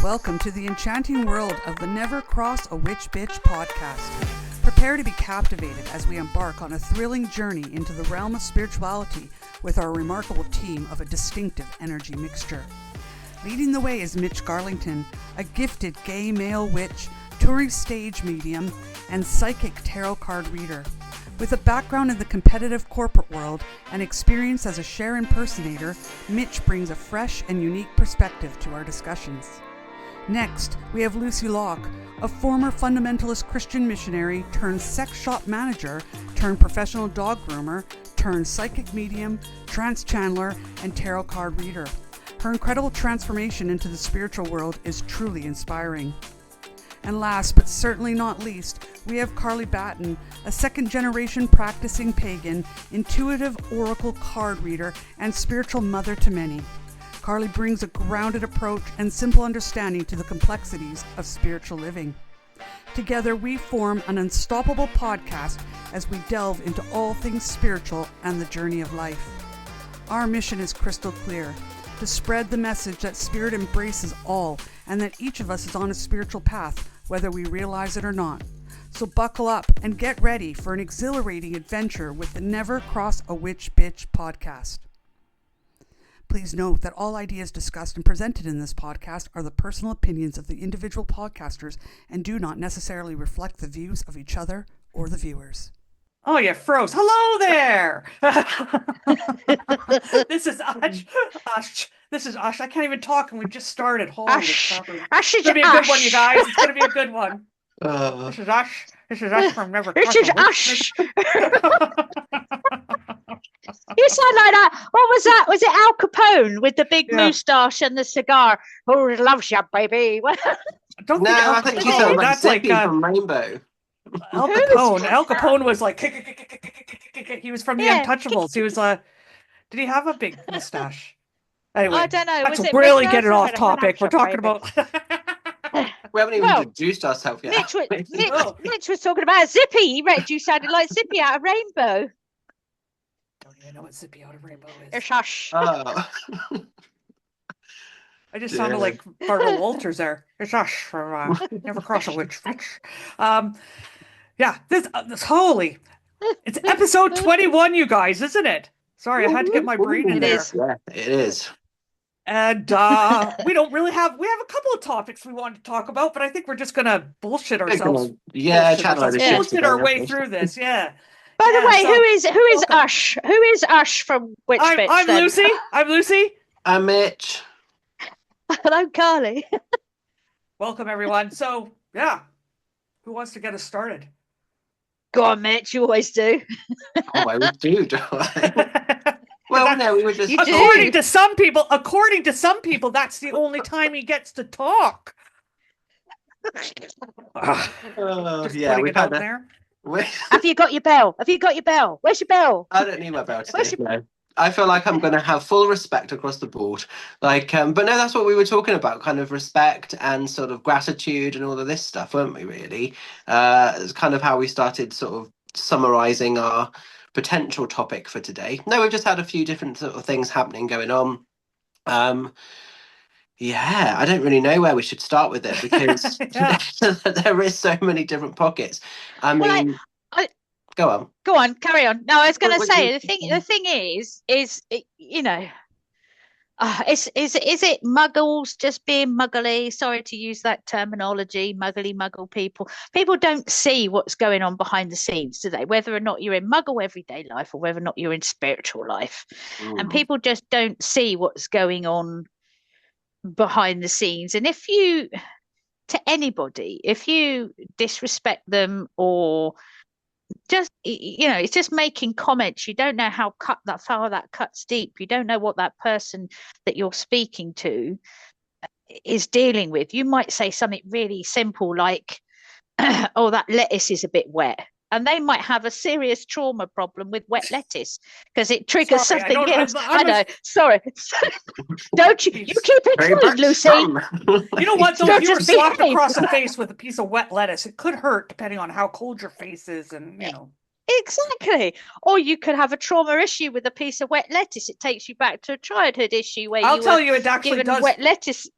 Welcome to the enchanting world of the Never Cross a Witch Bitch podcast. Prepare to be captivated as we embark on a thrilling journey into the realm of spirituality with our remarkable team of a distinctive energy mixture. Leading the way is Mitch Garlington, a gifted gay male witch, touring stage medium, and psychic tarot card reader. With a background in the competitive corporate world and experience as a Cher impersonator, Mitch brings a fresh and unique perspective to our discussions. Next, we have Lucy Locke, a former fundamentalist Christian missionary turned sex shop manager turned professional dog groomer turned psychic medium, trance channeler, and tarot card reader. Her incredible transformation into the spiritual world is truly inspiring. And last, but certainly not least, we have Carly Batten, a second-generation practicing pagan, intuitive oracle card reader, and spiritual mother to many. Carly brings a grounded approach and simple understanding to the complexities of spiritual living. Together, we form an unstoppable podcast as we delve into all things spiritual and the journey of life. Our mission is crystal clear: to spread the message that spirit embraces all and that each of us is on a spiritual path, whether we realize it or not. So buckle up and get ready for an exhilarating adventure with the Never Cross a Witch Bitch podcast. Please note that all ideas discussed and presented in this podcast are the personal opinions of the individual podcasters and do not necessarily reflect the views of each other or the viewers. Oh, you froze. Hello there. This is Ash. This is Ash. I can't even talk, and we just started. Ash It's going to be a good one, you guys. It's going to be a good one. This is Ash. This is Ash from Never Cross This is a Witch Ash. Bitch. You sound like that. What was that? Was it Al Capone with the big moustache and the cigar? Who loves you, baby? I think you sound like Zippy from Rainbow. Al Capone. Al Capone was like, he was from the Untouchables. He was did he have a big mustache? Anyway, I don't know. Let's Was it really Mr. get it off Or topic. We're talking baby? about. We haven't even introduced ourselves yet. Mitch was talking about Zippy. He read you sounded like Zippy out of Rainbow. Don't even know what Zippy out of Rainbow is. Shush. Oh. I just sounded like Barbara Walters there. It's Ash from Never Cross a Witch Bitch. This holy. It's episode 21, you guys, isn't it? Sorry, I had to get my brain in there. Yeah, it is. And we don't really have a couple of topics we want to talk about, but I think we're just gonna bullshit ourselves. Bullshit our way through this, yeah. By the way, who is Ash? Who is Ash from Witch Bitch? I'm Lucy. I'm Lucy. I'm Mitch. Hello, Carly. Welcome, everyone. So, yeah, who wants to get us started? Go on, Mitch. You always do. Oh, I would do, don't I? Well, no, we were just. According to some people, that's the only time he gets to talk. Yeah, we out there. Have you got your bell? Where's your bell? I don't need my bell today. No. I feel like I'm going to have full respect across the board. But no, that's what we were talking about, kind of respect and sort of gratitude and all of this stuff, weren't we, really? It's kind of how we started sort of summarising our potential topic for today. No, we've just had a few different sort of things going on. Yeah, I don't really know where we should start with it because there is so many different pockets. I mean... Go on, carry on. No, I was going to say the thing is you know, is it muggles just being muggly? Sorry to use that terminology, muggle people. People don't see what's going on behind the scenes, do they? Whether or not you're in muggle everyday life or whether or not you're in spiritual life, and people just don't see what's going on behind the scenes. And if you disrespect them or just, you know, it's just making comments. You don't know how far that cuts deep. You don't know what that person that you're speaking to is dealing with. You might say something really simple like, oh, that lettuce is a bit wet. And they might have a serious trauma problem with wet lettuce because it triggers something else. I know. Sorry. Don't you? You keep it clean, Lucy. You know what? Though, if you were slapped across the face with a piece of wet lettuce, it could hurt depending on how cold your face is, and you know. Exactly. Or you could have a trauma issue with a piece of wet lettuce. It takes you back to a childhood issue where I'll tell you, it actually does. Wet lettuce.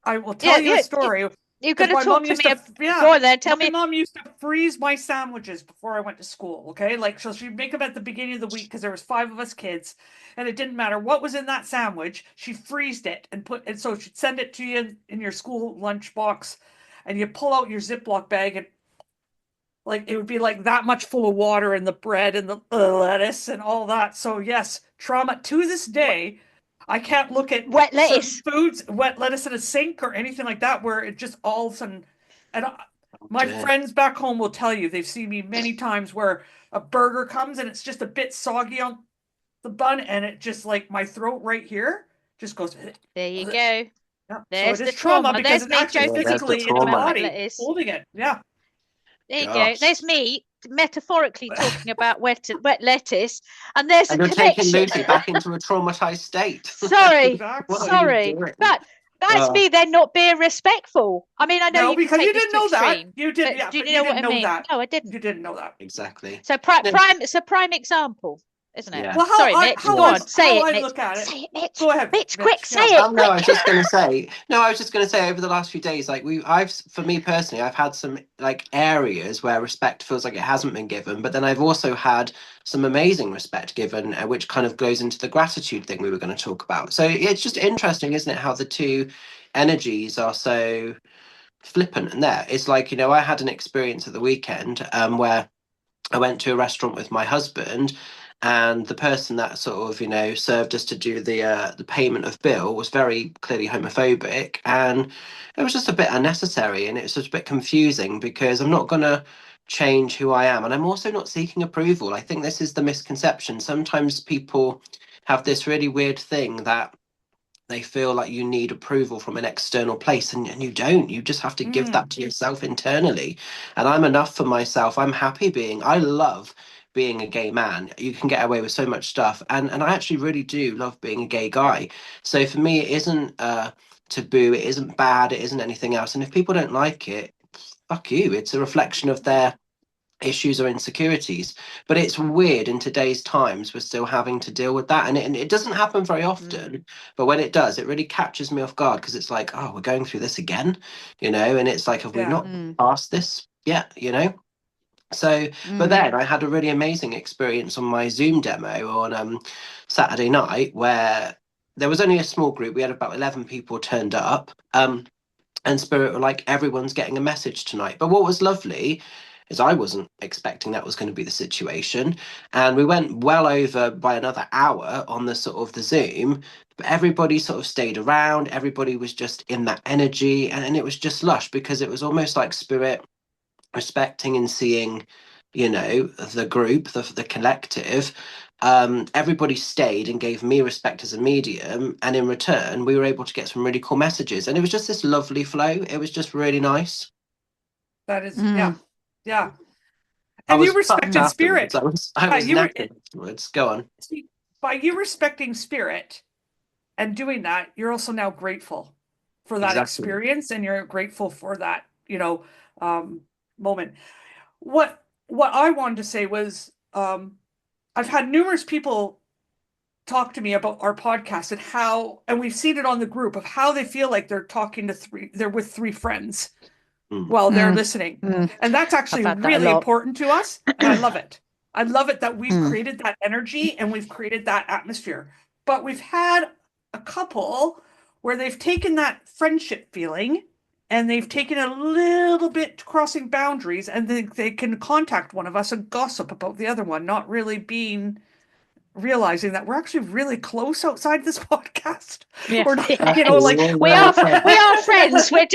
I will tell you a story. You're going to my talk mom to used me. to, yeah, Go on then, tell my me. mom used to freeze my sandwiches before I went to school. Okay, like so she'd make them at the beginning of the week because there was 5 of us kids, and it didn't matter what was in that sandwich. She freezed it and so she'd send it to you in your school lunch box, and you pull out your Ziploc bag and like it would be like that much full of water and the bread and the lettuce and all that. So yes, trauma to this day. I can't look at Wet lettuce. foods, wet lettuce in a sink or anything like that, where it just all of a sudden. And my dear. friends back home will tell you they've seen me many times where a burger comes and it's just a bit soggy on the bun, and it just like my throat right here just goes. There you go. Yeah. There's so it the is trauma trauma. because There's it's me actually joking physically in the about wet body lettuce. holding it. Yeah. There you go. Gosh. There's me metaphorically talking about wet lettuce, and there's And a you're taking connection. Lucy back into a traumatized state. Sorry, Exactly. What are you sorry, doing? but that's Oh. me then not being respectful. I mean, I know No, you can because take you this didn't to know that. extreme, You did, but yeah, do but you you know what didn't I know mean? that. No, I didn't. You didn't know that. Exactly. So it's a prime example, isn't it? Yeah. Well, how Sorry, I Mitch. how Go I on, say how it, I Mitch. look at it. Say it, Mitch. Go ahead, Mitch, quick, say yeah. it. No, I was quick. just going to say. No, I was just going to say. Over the last few days, like for me personally, I've had some like areas where respect feels like it hasn't been given, but then I've also had some amazing respect given, which kind of goes into the gratitude thing we were going to talk about. So it's just interesting, isn't it, how the two energies are so flippant. And there, it's like I had an experience at the weekend where I went to a restaurant with my husband, and the person that sort of served us to do the payment of bill was very clearly homophobic, and it was just a bit unnecessary, and it was just a bit confusing because I'm not gonna change who I am, and I'm also not seeking approval. I think this is the misconception. Sometimes people have this really weird thing that they feel like you need approval from an external place, and you don't. You just have to give that to yourself internally. And I'm enough for myself. I love being a gay man. You can get away with so much stuff, and I actually really do love being a gay guy. So for me, it isn't taboo, it isn't bad, it isn't anything else. And if people don't like it, fuck you. It's a reflection of their issues or insecurities. But it's weird in today's times we're still having to deal with that, and it doesn't happen very often, but when it does, it really catches me off guard, because it's like, oh, we're going through this again, and it's like, have we Yeah. not passed this yet? So but then I had a really amazing experience on my Zoom demo on Saturday night, where there was only a small group. We had about 11 people turned up, and Spirit were like, everyone's getting a message tonight. But what was lovely is I wasn't expecting that was going to be the situation. And we went well over by another hour on the sort of the Zoom, but everybody sort of stayed around. Everybody was just in that energy. And it was just lush, because it was almost like Spirit respecting and seeing, the group, the collective. Everybody stayed and gave me respect as a medium, and in return we were able to get some really cool messages, and it was just this lovely flow. It was just really nice. That is, yeah. I And was you respected fucked Spirit. afterwards. I was knackered afterwards. Go on. See, by you respecting Spirit and doing that, you're also now grateful for that Exactly. experience, and you're grateful for that, moment. What I wanted to say was, I've had numerous people talk to me about our podcast and we've seen it on the group of how they feel like they're with 3 friends while they're listening. And that's actually really important to us. And I love it. I love it that we've created that energy and we've created that atmosphere. But we've had a couple where they've taken that friendship feeling and they've taken a little bit crossing boundaries, and they can contact one of us and gossip about the other one, not really realizing that we're actually really close outside this podcast. Yeah. We're not, we are friends. We're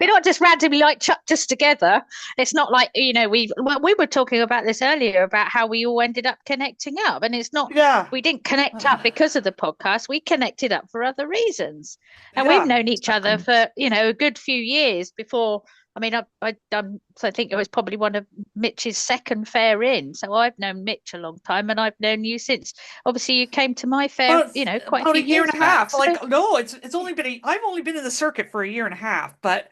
not just randomly like chucked us together. It's not like we were talking about this earlier about how we all ended up connecting up, and it's not. Yeah. We didn't connect up because of the podcast. We connected up for other reasons, and we've known each other for a good few years before. I mean, I think it was probably one of Mitch's second fair in. So I've known Mitch a long time, and I've known you since. Obviously, you came to my fair, quite about a few year years and a half. back. Like, no, it's only been I've only been in the circuit for a year and a half, but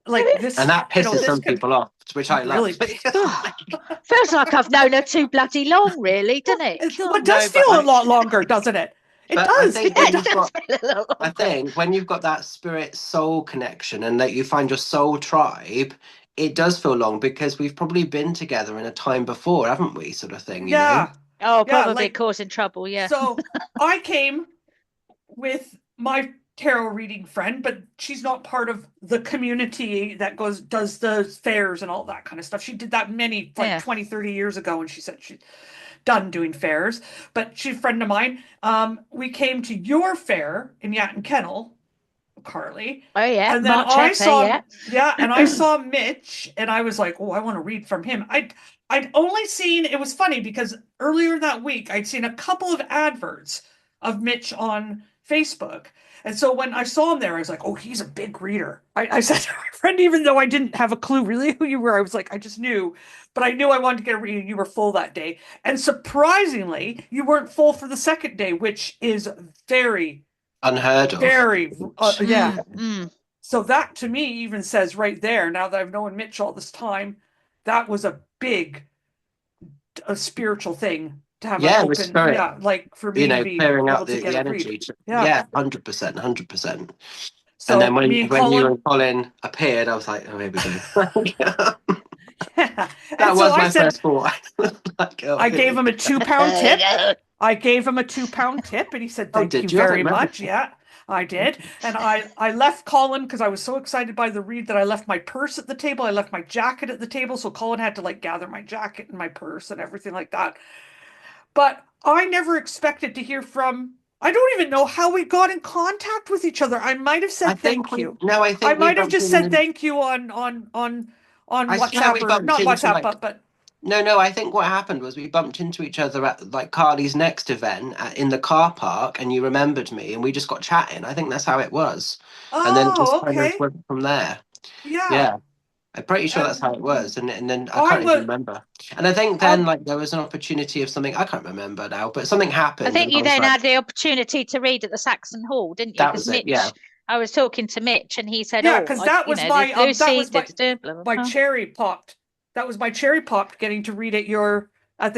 like this, and that pisses some people off, which I love. Really, feels like I've known her too bloody long, really, doesn't it? it does feel a lot longer, doesn't it? It But I does. think Yeah, when it you've does got, feel a little I awkward. think when you've got that spirit soul connection and that you find your soul tribe, it does feel long because we've probably been together in a time before, haven't we? Sort of thing, you know? Yeah. Oh, Yeah. probably Like, causing trouble. Yeah. so I came with my tarot reading friend, but she's not part of the community that does the fairs and all that kind of stuff. She did that many, like Yeah. 20, 30 years ago, and she said she's done doing fairs. But she's a friend of mine. We came to your fair in Yat Kennel, Carly. Oh yeah, And then March I Fair, saw, yeah. yeah, and I saw Mitch, and I was like, oh, I want to read from him. I'd only seen, it was funny because earlier that week I'd seen a couple of adverts of Mitch on Facebook. And so when I saw him there, I was like, oh, he's a big reader. I said to my friend, even though I didn't have a clue really who you were, I was like, I just knew, but I knew I wanted to get a reading. You were full that day. And surprisingly, you weren't full for the second day, which is very, Unheard of. very, yeah. Mm. So that to me even says right there, now that I've known Mitch all this time, that was a big, a spiritual thing to have an Yeah, with open, spirit, yeah, like for you me to know, be clearing able up to the get a read. energy. Yeah. Yeah, 100%, 100%. And then So me and when you Colin, and Colin appeared, I was like, oh, here we go. yeah. That And so was I my said, first thought. Like, oh, I here gave we him a go. £2 tip. I gave him a £2 tip, and he said, Oh, "Thank you did you? I don't very remember. much." Yeah, I did. And I left Colin because I was so excited by the read that I left my purse at the table. I left my jacket at the table, so Colin had to like gather my jacket and my purse and everything like that. But I never expected to hear from. I don't even know how we got in contact with each other. I might have I said think thank we, you. no, I I think we might have bumped just said in. thank you on I swear WhatsApp, we or bumped not into WhatsApp, like, but no, I think what happened was we bumped into each other at like Carly's next event in the car park, and you remembered me, and we just got chatting. I think that's how it was, and then it just oh, kind of okay, went from there. yeah. Yeah, I'm pretty sure that's how it And was, and then I I can't even was, remember. And I think then um, like there was an opportunity of something I can't remember now, but something I happened, and think I you was then like, had the opportunity to read at the Saxon Hall, didn't you? that Because was it. Yeah. Mitch, I was talking to Mitch, and he said, yeah, "Oh, because that you was know, there's my Lucy, da, da, da, blah, blah, my blah." cherry popped. That was my cherry popped getting to read at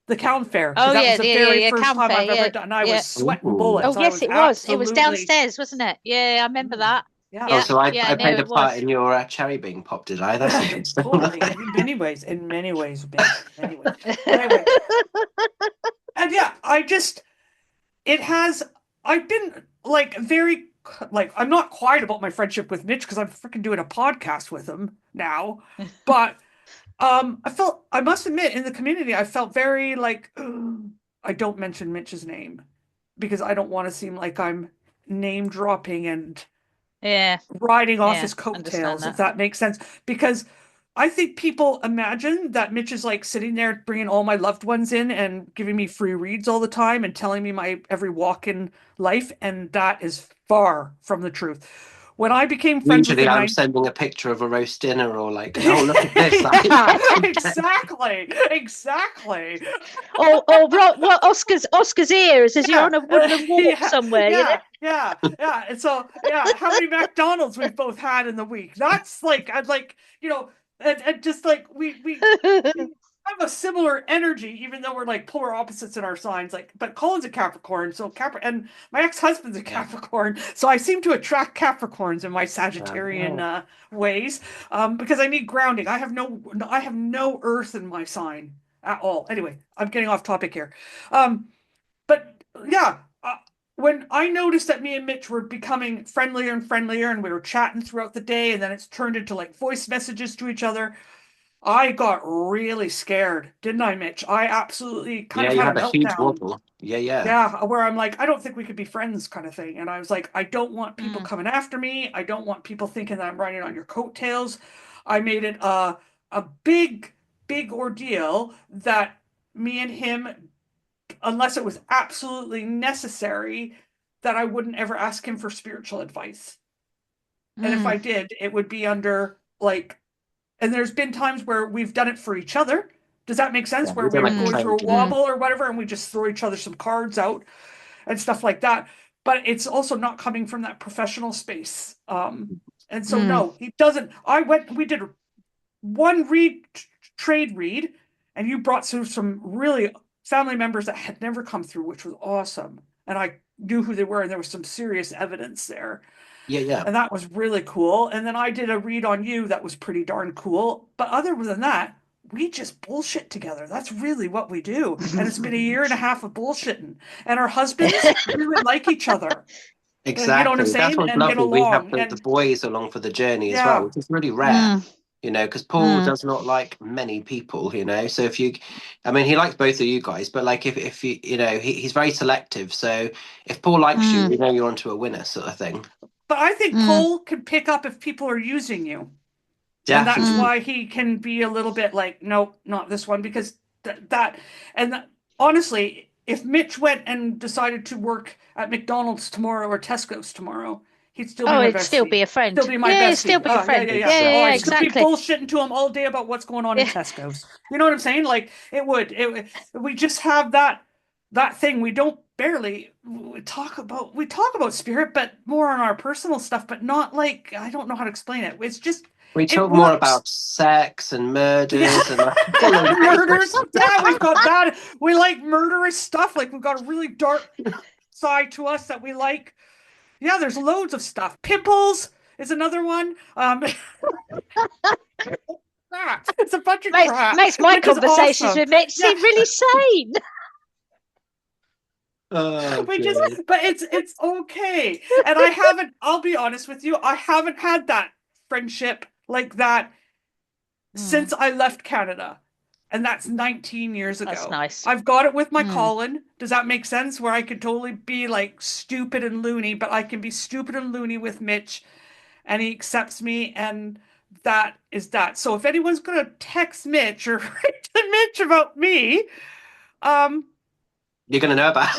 the Calne fair, because Oh that was yeah, the yeah, yeah, very yeah, first time Campfair, I've ever yeah, done. I was yeah. sweating Ooh. Oh bullets. I yes, was it was. It was absolutely, downstairs, wasn't it? Yeah, I remember that. yeah. Oh, Yeah, so I yeah, no, played a it part was. in your cherry being popped, did I? That's interesting. Totally, in many ways, Mitch, in many ways. But anyway, and yeah, it has, I've been like very, like, I'm not quiet about my friendship with Mitch because I'm freaking doing a podcast with him now. But I must admit, in the community, I felt very like, I don't mention Mitch's name because I don't want to seem like I'm name dropping and Yeah, riding off yeah, his understand coattails, if that. that makes sense. Because I think people imagine that Mitch is like sitting there bringing all my loved ones in and giving me free reads all the time and telling me my every walk in life. And that is far from the truth. When I became friends with Usually him, I'm sending a picture of a roast dinner or like, oh, look at this. yeah, exactly, exactly. Well, Oscar's ears as you're Yeah, on a woodland walk yeah, somewhere, you know. yeah. And so, yeah, how many McDonald's we've both had in the week? That's like, I'd like, and just like we have a similar energy, even though we're like polar opposites in our signs. Like, but Colin's a Capricorn, so and my ex-husband's a Capricorn, so I seem to attract Capricorns in my Sagittarian ways, because I need grounding. I have no Earth in my sign at all. Anyway, I'm getting off topic here. But yeah, when I noticed that me and Mitch were becoming friendlier and friendlier, and we were chatting throughout the day, and then it's turned into like voice messages to each other, I got really scared, didn't I, Mitch? I absolutely kind Yeah, of you had a had a huge meltdown. wobble. Yeah, yeah. Yeah, where I'm like, I don't think we could be friends, kind of thing. And I was like, I don't want people Mm, coming after me. I don't want people thinking that I'm riding on your coattails. I made it a big, big ordeal that me and him, unless it was absolutely necessary, that I wouldn't ever ask him for spiritual advice. And if mm, I did, it would be under like, and there's been times where we've done it for each other. Does that make Yeah, sense? Where we've done we're like a going mm, through a trade, yeah. mm, wobble or whatever, and we just throw each other some cards out and stuff like that. But it's also not coming from that professional space. And so mm. no, he doesn't. We did one trade read, and you brought through some really family members that had never come through, which was awesome. And I knew who they were, and there was some serious evidence there. Yeah. And that was really cool. And then I did a read on you that was pretty darn cool. But other than that, we just bullshit together. That's really what we do. And it's been a year and a half of bullshitting. And our husbands really like each other. Exactly. You know what I'm That's saying? what's And get lovely. We have along. the And boys along for the journey as well, yeah. which is really rare. Mm, You know, because Paul mm, does not like many people, you know. So if you, I mean, he likes both of you guys, but like if you, you know, he's very selective. So if Paul likes you, mm, you know you're onto a winner sort of thing. But I think mm, Paul can pick up if people are using you. And that's mm. Definitely. why he can be a little bit like, nope, not this one, because honestly, if Mitch went and decided to work at McDonald's tomorrow or Tesco's tomorrow, he'd still be Oh, my it'd still bestie. be a friend. Still be my Yeah, it'd still bestie. be a Yeah, friend. yeah, yeah. Yeah, Oh, yeah, I'd Exactly. still be exactly. bullshitting to him all day about what's going on in Yeah. Tesco's. You know what I'm saying? Like we just have that thing. We don't barely we talk about spirit, but more on our personal stuff, but not like, I don't know how to explain it. It's just, We it talk more works. about sex and Yeah. murders and like all of Murders. that. Yeah, we've got that. We like murderous stuff. Like, we've got a really dark side to us that we like. Yeah, there's loads of stuff. Pimples is another one. It's a bunch of crap, Makes my which is conversations awesome. with Mitch Yeah, seem really sane. Oh, we just, God. but it's okay. And I'll be honest with you, I haven't had that friendship like that since I left Canada. And that's 19 years That's ago. nice. I've got it with my Mm, Colin. Does that make sense? Where I could totally be like stupid and loony, but I can be stupid and loony with Mitch, and he accepts me, and that is that. So if anyone's gonna text Mitch or write to Mitch about me, um, You're gonna know about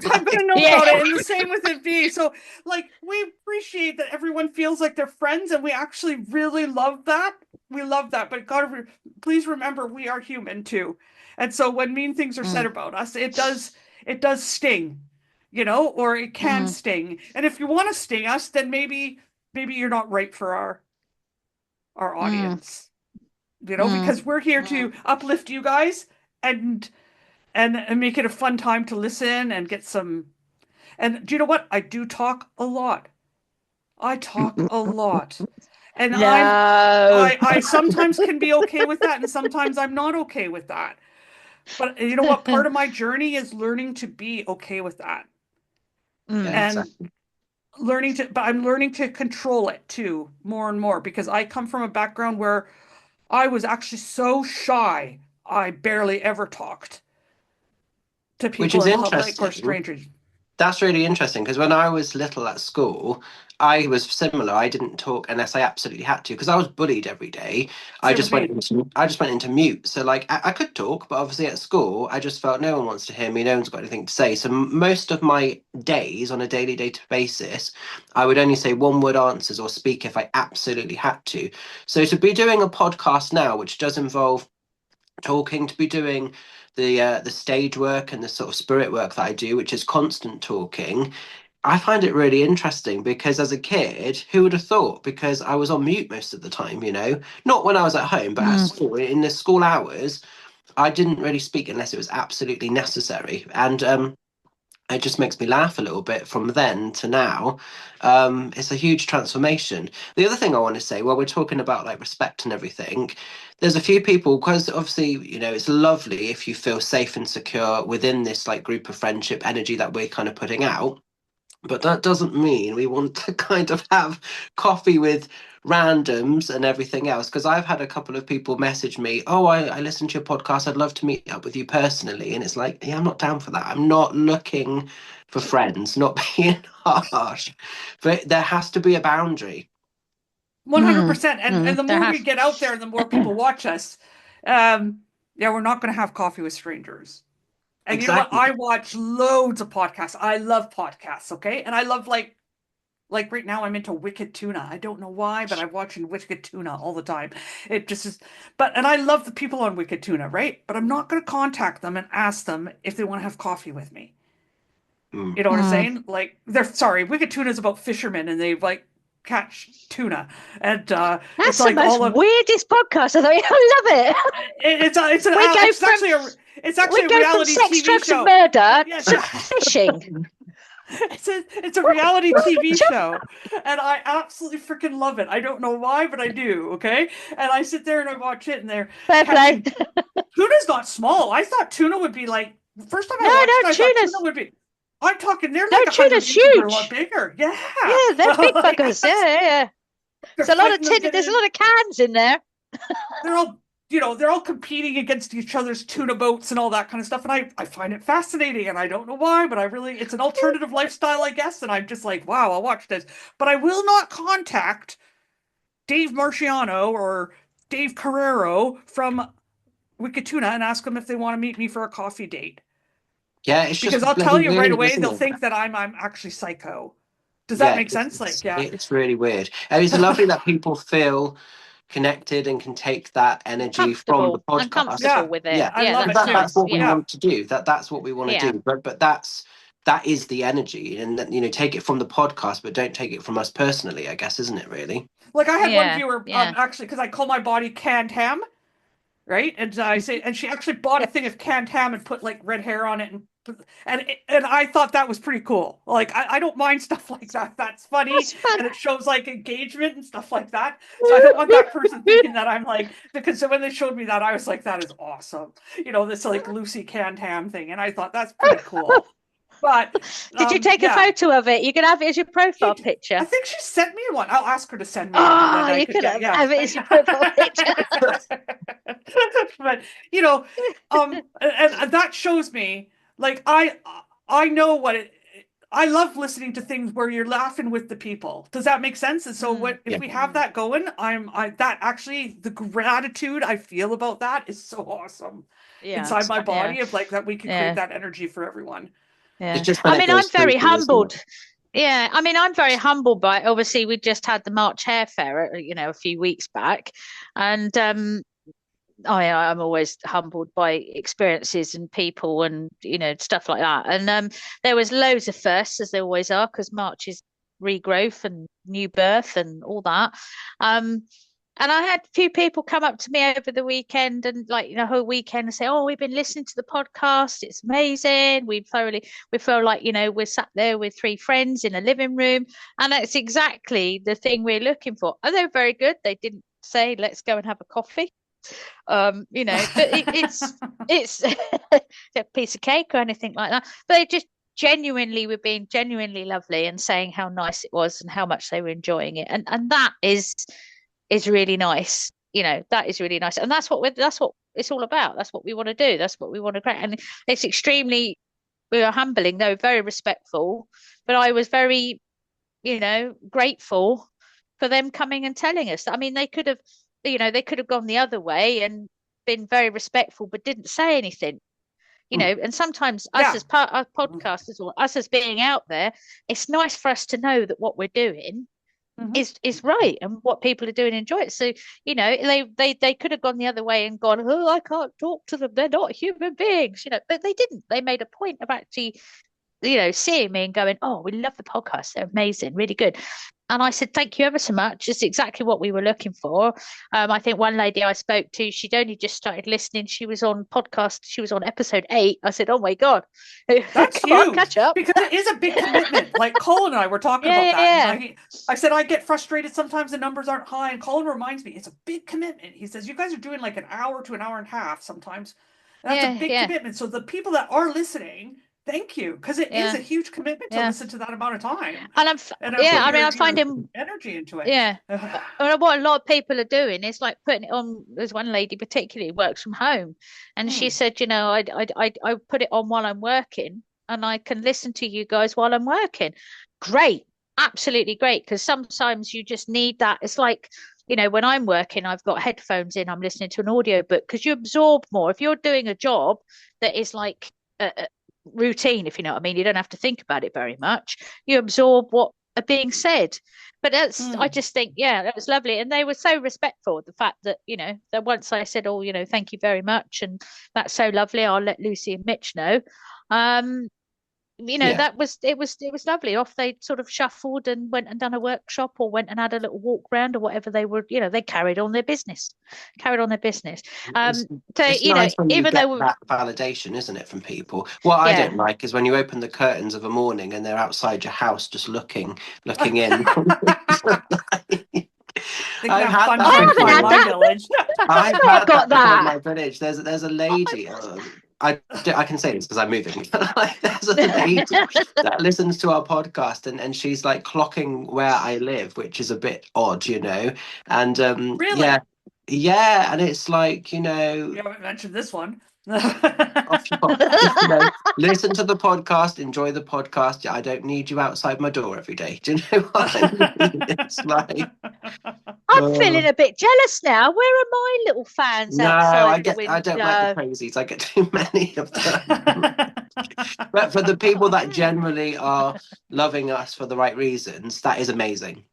I'm it. going to know yeah. about it, and the same with it being. So, like, we appreciate that everyone feels like they're friends, and we actually really love that. We love that, but please remember, we are human too, and so when mean things are said Mm, about us, it does sting, or it can mm, sting. And if you want to sting us, then maybe you're not right for our mm, audience, mm, because we're here to mm, uplift you guys and and make it a fun time to listen and get some. And do you know what? I do talk a lot. I talk a lot. And no. I sometimes can be okay with that, and sometimes I'm not okay with that. But you know what? Part of my journey is learning to be okay with that. Yeah, Mm, And exactly. but I'm learning to control it too, more and more, because I come from a background where I was actually so shy, I barely ever talked to Which people is in public or interesting. strangers. That's really interesting because when I was little at school, I was similar. I didn't talk unless I absolutely had to because I was bullied every day. Same with me. I just went into mute. So like I could talk, but obviously at school, I just felt no one wants to hear me. No one's got anything to say. So most of my days on a daily data basis, I would only say one word answers or speak if I absolutely had to. So to be doing a podcast now, which does involve talking, to be doing the stage work and the sort of spirit work that I do, which is constant talking, I find it really interesting because as a kid, who would have thought? Because I was on mute most of the time, you know, not when I was at home, but at mm, school, in the school hours, I didn't really speak unless it was absolutely necessary. And it just makes me laugh a little bit from then to now. It's a huge transformation. The other thing I want to say, while we're talking about like respect and everything, there's a few people because obviously, you know, it's lovely if you feel safe and secure within this like group of friendship energy that we're kind of putting out. But that doesn't mean we want to kind of have coffee with randoms and everything else. Because I've had a couple of people message me, oh, I listened to your podcast. I'd love to meet up with you personally. And it's like, yeah, I'm not down for that. I'm not looking for friends, not being harsh. But there has to be a boundary. 100%. And the there more we has. get out there, the more people watch us. Yeah, we're not going to have coffee with strangers. And you know what? Exactly. I watch loads of podcasts. I love podcasts, okay? And I love like right now I'm into Wicked Tuna. I don't know why, but I'm watching Wicked Tuna all the time. It just is, and I love the people on Wicked Tuna, right? But I'm not going to contact them and ask them if they want to have coffee with me. Mm. You know what I'm Mm, saying? Like, they're sorry, Wicked Tuna is about fishermen, and they like catch tuna, and That's it's the like most all of weirdest podcast. I thought, I love it's it. it's We actually a go from reality sex, TV drugs, and show. murder Yeah, to fishing. it's a reality TV show, and I absolutely freaking love it. I don't know why, but I do. Okay, and I sit there and I watch it, and they're Fair play. catching. Tuna's not small. I thought tuna would be like the first time I No, watched no, it. I thought tuna tuna's would be. I'm talking. They're no like 100 tuna's inches or a lot huge. bigger. Yeah, Yeah, they're big Like, buggers. Yeah. they're There's a lot of fighting them, there's a lot of cans in there. they're all they're all competing against each other's tuna boats and all that kind of stuff, and I find it fascinating, and I don't know why, but I really, it's an alternative lifestyle, I guess, and I'm just like, wow, I'll watch this, but I will not contact Dave Marciano or Dave Carrero from Wicked Tuna and ask them if they want to meet me for a coffee date, Yeah, it's because just I'll tell bloody you right weird, away, isn't they'll it? think that I'm actually psycho. Does that Yeah, make sense? Like, yeah. it's really weird. And it's lovely that people feel connected and can take that energy from the Comfortable and podcast. Yeah, comfortable with it. Yeah, I love that's it that, too. that's nice. what we Yeah. want to do. That's what we want to Yeah. do. But that is the energy, and take it from the podcast, but don't take it from us personally, I guess, isn't it really? Like, I had one Yeah. viewer, Yeah. actually, because I call my body canned ham, right? And I say, and she actually bought a thing of canned ham and put like red hair on it, and I thought that was pretty cool. Like, I don't mind stuff like that. That's funny, That's fun. and it shows like engagement and stuff like that. So I don't want that person thinking that I'm like, because when they showed me that, I was like, that is awesome. This like Lucy canned ham thing, and I thought that's pretty cool. But Did you take a photo of it? You can have it as your profile picture. I think she sent me one. I'll ask her to send me one. And then You could have it as your profile picture. But and that shows me, like, I know what it. I love listening to things where you're laughing with the people. Does that make sense? And so if we have that going, that actually, the gratitude I feel about that is so awesome inside my body, of like that we can create that energy for everyone. Yeah. It's just I mean, I'm very through, humbled. Yeah, I mean, I'm very humbled by, obviously we just had the March Hair Fair, a few weeks back, and I'm always humbled by experiences and people and stuff like that. And there was loads of firsts, as there always are, because March is regrowth and new birth and all that. And I had a few people come up to me over the weekend and whole weekend and say, "Oh, we've been listening to the podcast. It's amazing. We feel like, we're sat there with three friends in a living room." And that's exactly the thing we're looking for. And they were very good. They didn't say, "Let's go and have a coffee." But it's a piece of cake or anything like that. But they just genuinely were being genuinely lovely and saying how nice it was and how much they were enjoying it. And that is really nice. That is really nice. And that's what it's all about. That's what we want to do. That's what we want to create. And it's extremely, we are humbling, though very respectful. But I was very, grateful for them coming and telling us. I mean, they could have gone the other way and been very respectful, but didn't say anything. And sometimes us as part of podcasters, or us as being out there, it's nice for us to know that what we're doing is right and what people are doing and enjoy it. So they could have gone the other way and gone, "Oh, I can't talk to them, they're not human beings," but they didn't. They made a point of actually seeing me and going, "Oh, we love the podcast, they're amazing, really good." And I said, "Thank you ever so much. It's exactly what we were looking for." I think one lady I spoke to, she'd only just started listening. She was on episode 8. I said, "Oh my God." That's Come huge. on, catch up. Because it is a big commitment. Like Colin and I were talking about that. Yeah. I said, I get frustrated sometimes the numbers aren't high. And Colin reminds me, it's a big commitment. He says, you guys are doing like an hour to an hour and a half sometimes. And that's a big commitment. So the people that are listening, thank you, because it is a huge commitment to listen to that amount of time. And I'm finding energy into it. Yeah. And what a lot of people are doing is like putting it on. There's one lady particularly who works from home, and she said, I put it on while I'm working, and I can listen to you guys while I'm working. Great, absolutely great, because sometimes you just need that. It's like, when I'm working, I've got headphones in, I'm listening to an audiobook, because you absorb more. If you're doing a job that is like routine, if you know what I mean, you don't have to think about it very much. You absorb what are being said. But that's I just think, that was lovely. And they were so respectful of the fact that, that once I said, "Oh, thank you very much, and that's so lovely, I'll let Lucy and Mitch know." Yeah. that was it was lovely. Off they sort of shuffled and went and done a workshop or went and had a little walk round or whatever they were, they carried on their business. Carried on their business. It's, So, it's nice when you even get though that validation, isn't it, from people? What I yeah. don't like is when you open the curtains of a morning and they're outside your house just looking in. They can I've have had fun that I trying to haven't find had my before. that. village. I've I've had got that before in that. my village. There's a lady. I can say this because I'm moving. Like, there's a lady that listens to our podcast, and she's like clocking where I live, which is a bit odd, And Really? yeah, and it's like You haven't mentioned this one. off you pop. Just, listen to the podcast, enjoy the podcast. I don't need you outside my door every day. Do you know what I mean? It's like, I'm feeling oh. a bit jealous now. Where are my little fans No, outside the I don't like the window? crazies. I get too many of them. But for the people that generally are loving us for the right reasons, that is amazing.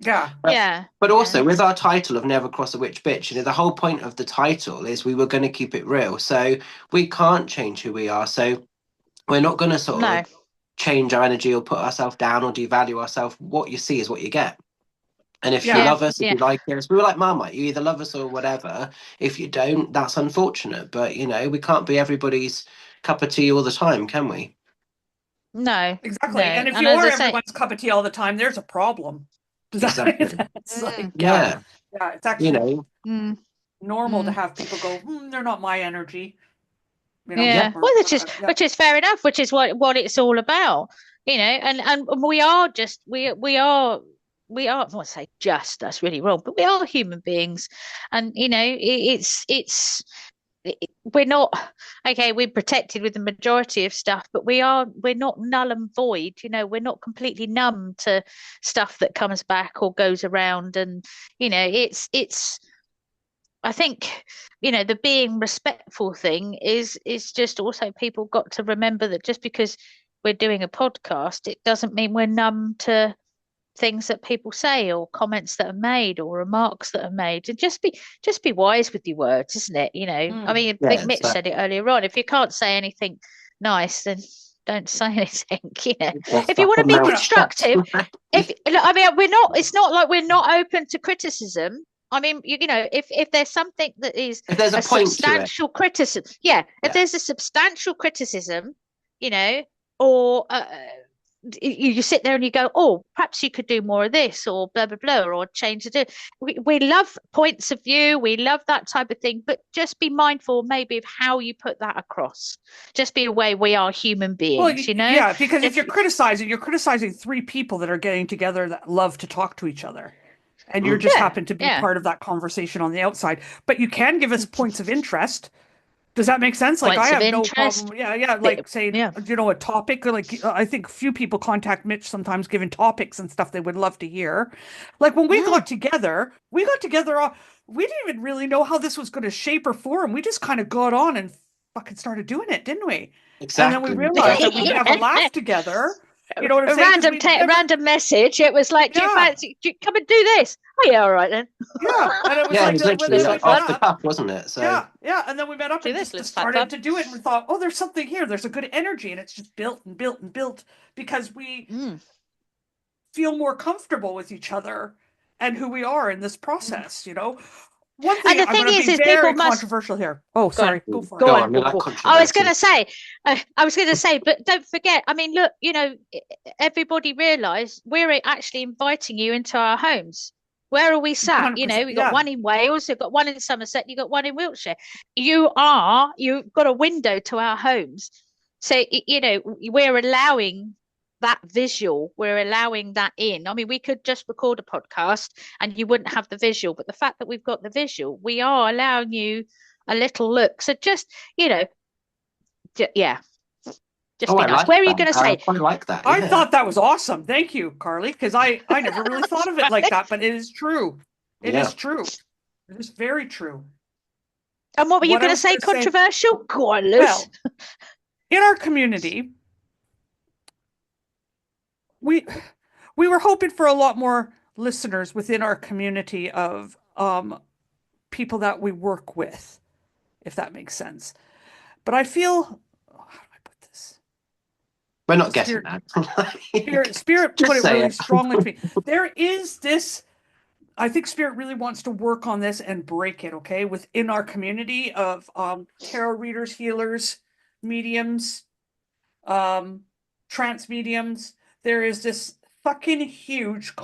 Yeah. Yeah. But also Yeah. with our title of Never Cross a Witch Bitch, the whole point of the title is we were going to keep it real. So we can't change who we are. So we're not going to sort No. of change our energy or put ourselves down or devalue ourselves. What you see is what you get. And if you Yeah. love us, if Yeah. you like us, we were like Marmite. You either love us or whatever. If you don't, that's unfortunate. But we can't be everybody's cup of tea all the time, can we? No. Exactly. No. And if And you as are I say, everyone's cup of tea all the time, there's a problem. Exactly. That's like, Yeah. it's actually mm, normal to mm, have people go, they're not my energy, Yeah. yeah. or Well, yeah. which is fair enough, which is what it's all about, and we are just I won't say just, that's really wrong, but we are human beings, and we're not okay, we're protected with the majority of stuff, but we're not null and void, we're not completely numb to stuff that comes back or goes around, and it's I think, the being respectful thing is just also people got to remember that just because we're doing a podcast, it doesn't mean we're numb to things that people say or comments that are made or remarks that are made. And just be wise with your words, isn't it? I mean, I think Yeah. Mitch said it earlier on. If you can't say anything nice, then don't say anything. That's If you like want a to be I'm mouth gonna shut. constructive, I mean, we're not. It's not like we're not open to criticism. I mean, if there's something that is If there's a a point to it. substantial criticism, yeah, if Yeah. there's a substantial criticism, or you sit there and you go, oh, perhaps you could do more of this, or blah blah blah, or change it. We love points of view, we love that type of thing, but just be mindful maybe of how you put that across. Just be aware we are human Well, beings, yeah, because if If you're criticizing three people that are getting together that love to talk to each other, and you're Mm. just yeah, happen to be yeah. part of that conversation on the outside. But you can give us points of interest. Does that make sense? Like I Points of have no interest. problem. Yeah, like saying, Yeah. a topic. Like I think few people contact Mitch sometimes giving topics and stuff they would love to hear. Like when Mm. we got together. We didn't even really know how this was going to shape or form. We just kind of got on and fucking started doing it, didn't we? And then we Exactly. realized that we could have a Yeah. laugh together. You know what I'm A saying? Because random we never, random message. It was like, do you yeah, fancy? Come and do this? Oh yeah, all right then. yeah. And it was Yeah, it like was that. literally Then we met off the up. cuff, wasn't it? So Yeah. And then we met up Do and this, just let's fat started club. to do it. And we thought, oh, there's something here. There's a good energy. And it's just built and built and built because we Mm. feel more comfortable with each other and who we are in this process. One And thing the I'm thing going to be is people very must controversial here. Oh, go on, sorry. Go for it. go go on. on, we like I was going controversy. to say, but don't forget. I mean, look, everybody realise we're actually inviting you into our homes. Where are we sat? 100%. We got Yeah. one in Wales, we've got one in Somerset, you got one in Wiltshire. You've got a window to our homes. So, we're allowing that visual, we're allowing that in. I mean, we could just record a podcast and you wouldn't have the visual, but the fact that we've got the visual, we are allowing you a little look. So just, yeah, just Oh, be I nice. like Where are you that. going to I say? quite like that. I Yeah. thought that was awesome. Thank you, Carly, because I never really thought of it like that, but it is true. It Yeah. is true. It is very true. And what were you What I going to was say? gonna say- Controversial? Go on, Liz. Well, in our community, we were hoping for a lot more listeners within our community of people that we work with, if that makes sense. But I feel, how do I put this? We're not getting Spirit, that. Spirit Just put it say really it. strongly to me. There is this, I think Spirit really wants to work on this and break it, okay, within our community of tarot readers, healers, mediums, trance mediums. There is this fucking huge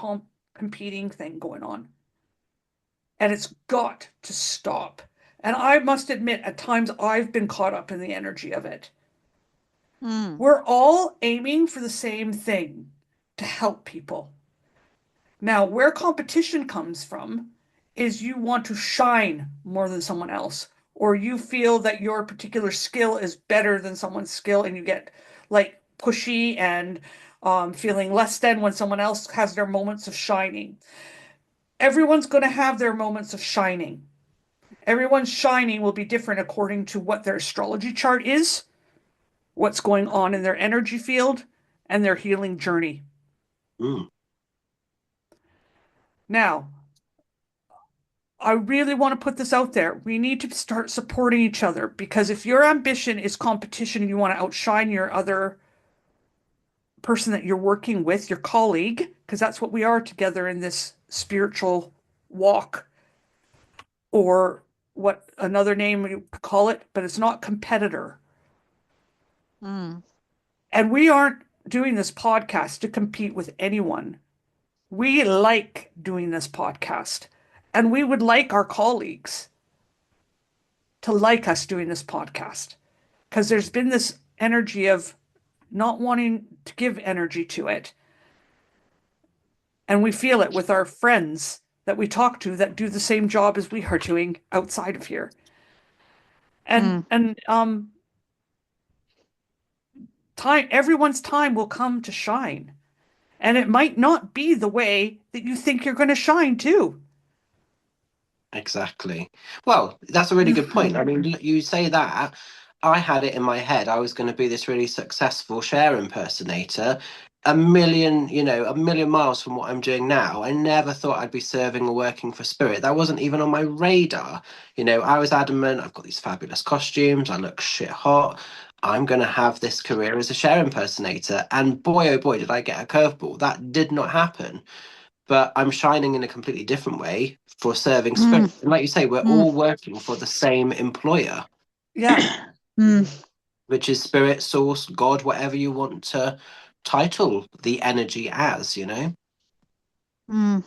competing thing going on. And it's got to stop. And I must admit, at times I've been caught up in the energy of it. We're all aiming for the same thing, to help people. Now, where competition comes from is you want to shine more than someone else, or you feel that your particular skill is better than someone's skill, and you get like pushy and feeling less than when someone else has their moments of shining. Everyone's going to have their moments of shining. Everyone's shining will be different according to what their astrology chart is, what's going on in their energy field, and their healing journey. Now, I really want to put this out there. We need to start supporting each other, because if your ambition is competition and you want to outshine your other person that you're working with, your colleague, because that's what we are together in this spiritual walk, or what another name you call it, but it's not competitor. And we aren't doing this podcast to compete with anyone. We like doing this podcast, and we would like our colleagues to like us doing this podcast, because there's been this energy of not wanting to give energy to it. And we feel it with our friends that we talk to that do the same job as we are doing outside of here. And everyone's time will come to shine. And it might not be the way that you think you're going to shine too. Exactly. Well, that's a really good point. I mean, you say that. I had it in my head. I was going to be this really successful Cher impersonator, a million miles from what I'm doing now. I never thought I'd be serving or working for Spirit. That wasn't even on my radar. I was adamant. I've got these fabulous costumes. I look shit hot. I'm going to have this career as a Cher impersonator. And boy, oh boy, did I get a curveball. That did not happen. But I'm shining in a completely different way for serving Spirit. And like you say, we're all working for the same employer. Yeah. Which is Spirit, Source, God, whatever you want to title the energy as, Yeah, and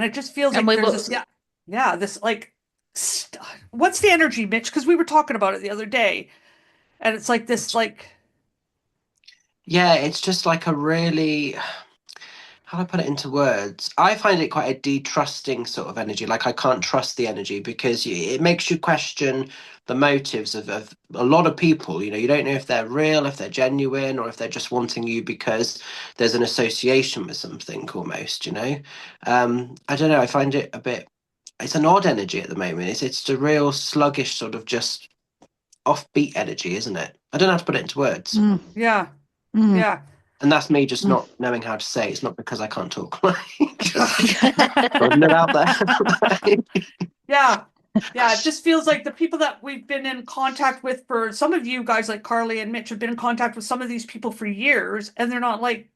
it just feels like there's this, this like, what's the energy, Mitch? Because we were talking about it the other day, and it's like this, like... Yeah, it's just like a really... How do I put it into words? I find it quite a de-trusting sort of energy. Like, I can't trust the energy because it makes you question the motives of a lot of people. You don't know if they're real, if they're genuine, or if they're just wanting you because there's an association with something almost, I don't know. I find it a bit... It's an odd energy at the moment. It's a real sluggish sort of just offbeat energy, isn't it? I don't know how to put it into words. Yeah. Yeah. And that's me just not knowing how to say it. It's not because I can't talk. Just putting it out there. Yeah. Yeah. It just feels like the people that we've been in contact with, for some of you guys like Carly and Mitch have been in contact with some of these people for years, and they're like,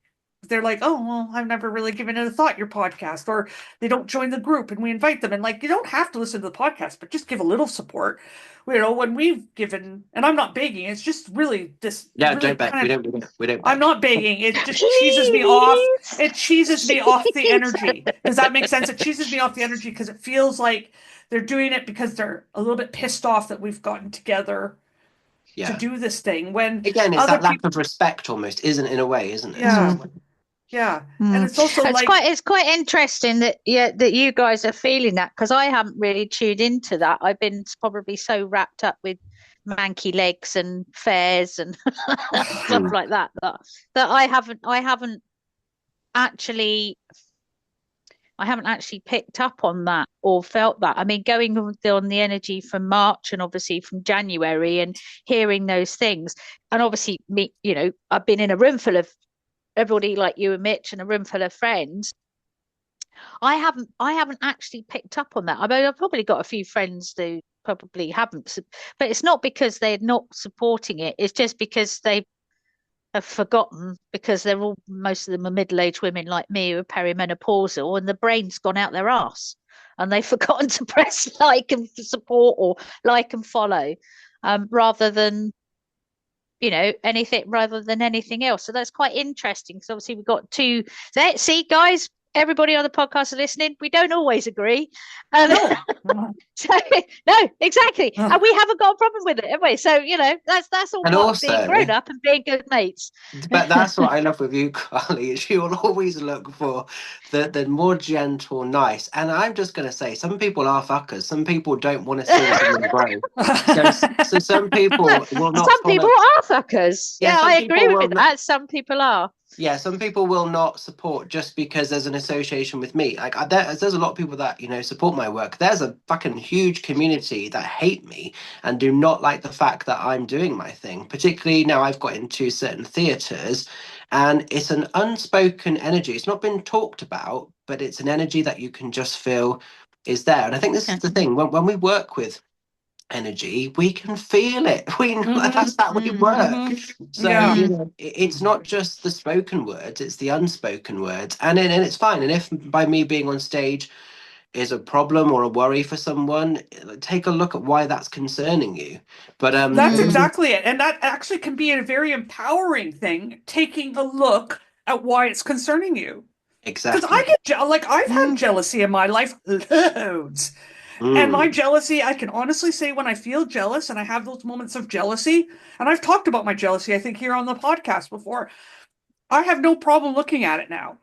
oh, well, I've never really given it a thought, your podcast, or they don't join the group and we invite them. And like, you don't have to listen to the podcast, but just give a little support. When we've given, and I'm not begging, it's just really this. Yeah, really don't beg. We don't beg. I'm not begging. It just cheeses me off. It cheeses me off the energy. Does that make sense? It cheeses me off the energy because it feels like they're doing it because they're a little bit pissed off that we've gotten together to do this thing. When again, it's that lack of respect almost, isn't it, in a way, isn't it? Yeah. Yeah. And it's also it's quite interesting that you guys are feeling that, because I haven't really tuned into that. I've been probably so wrapped up with manky legs and fairs and stuff like that I haven't actually picked up on that or felt that. I mean, going on the energy from March and obviously from January and hearing those things, and obviously me, I've been in a room full of everybody like you and Mitch and a room full of friends. I haven't actually picked up on that. I mean, I've probably got a few friends who probably haven't, but it's not because they're not supporting it. It's just because they have forgotten, because most of them are middle-aged women like me who are perimenopausal, and the brain's gone out their arse, and they've forgotten to press like and support or like and follow, rather than anything else. So that's quite interesting, because obviously we've got two. See, guys, everybody on the podcast are listening. We don't always agree. So, no, exactly. And we haven't got a problem with it, have we? So, that's all And part also, of being grown up and being good mates. but that's what I love with you, Carly, is you will always look for the more gentle, nice. And I'm just going to say, some people are fuckers. Some people don't want to see someone grow. So some people will not Some people are fuckers. Yeah, Yeah, some I people agree will with not- that. Some people are. Yeah, some people will not support just because there's an association with me. Like, there's a lot of people that, support my work. There's a fucking huge community that hate me and do not like the fact that I'm doing my thing. Particularly now I've got into certain theatres, and it's an unspoken energy. It's not been talked about, but it's an energy that you can just feel is there. And I think this is the thing. When we work with energy, we can feel it. That's how we work. So it's not just the spoken words, it's the unspoken words, and it's fine. And if by me being on stage is a problem or a worry for someone, take a look at why that's concerning you. But that's exactly it, and that actually can be a very empowering thing, taking a look at why it's concerning you. Exactly. Because I get I've had jealousy in my life, loads. And my jealousy, I can honestly say, when I feel jealous and I have those moments of jealousy, and I've talked about my jealousy, I think, here on the podcast before, I have no problem looking at it now.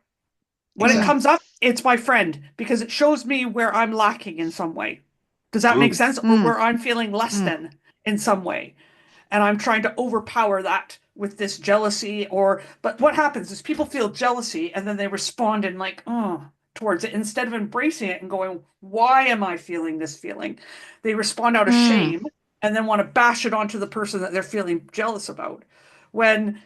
When it comes up, it's my friend, because it shows me where I'm lacking in some way. Does that make sense? Or where I'm feeling less than in some way. And I'm trying to overpower that with this jealousy. But what happens is people feel jealousy and then they respond in towards it, instead of embracing it and going, why am I feeling this feeling? They respond out of shame and then want to bash it onto the person that they're feeling jealous about. When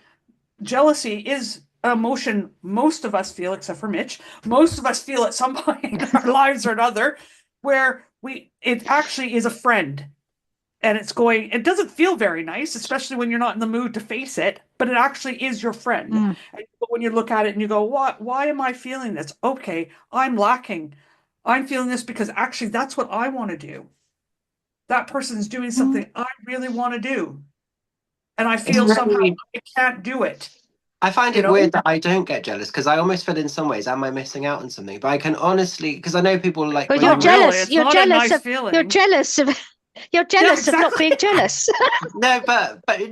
jealousy is an emotion most of us feel, except for Mitch, most of us feel at some point in our lives or another, where it actually is a friend. And it doesn't feel very nice, especially when you're not in the mood to face it, but it actually is your friend. And when you look at it and you go, why am I feeling this? Okay, I'm lacking. I'm feeling this because actually that's what I want to do. That person's doing something I really want to do. And I feel somehow I can't do it. I find it weird that I don't get jealous, because I almost feel in some ways, am I missing out on something? But I can honestly, because I know people like... But you're jealous. You're jealous of You're jealous of not being jealous. No, but I'm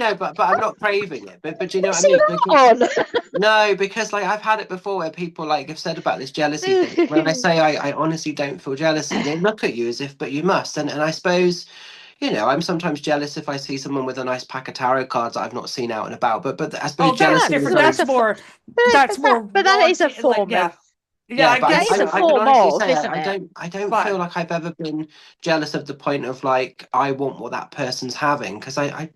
not craving it. But you know what I mean? No, because I've had it before where people have said about this jealousy thing. When I say I honestly don't feel jealousy, they look at you as if, but you must. And I suppose, I'm sometimes jealous if I see someone with a nice pack of tarot cards that I've not seen out and about. But I suppose jealousy is that's more. But that is a form. Yeah, I guess it's a form of, isn't it? I don't feel like I've ever been jealous of the point of I want what that person's having, because I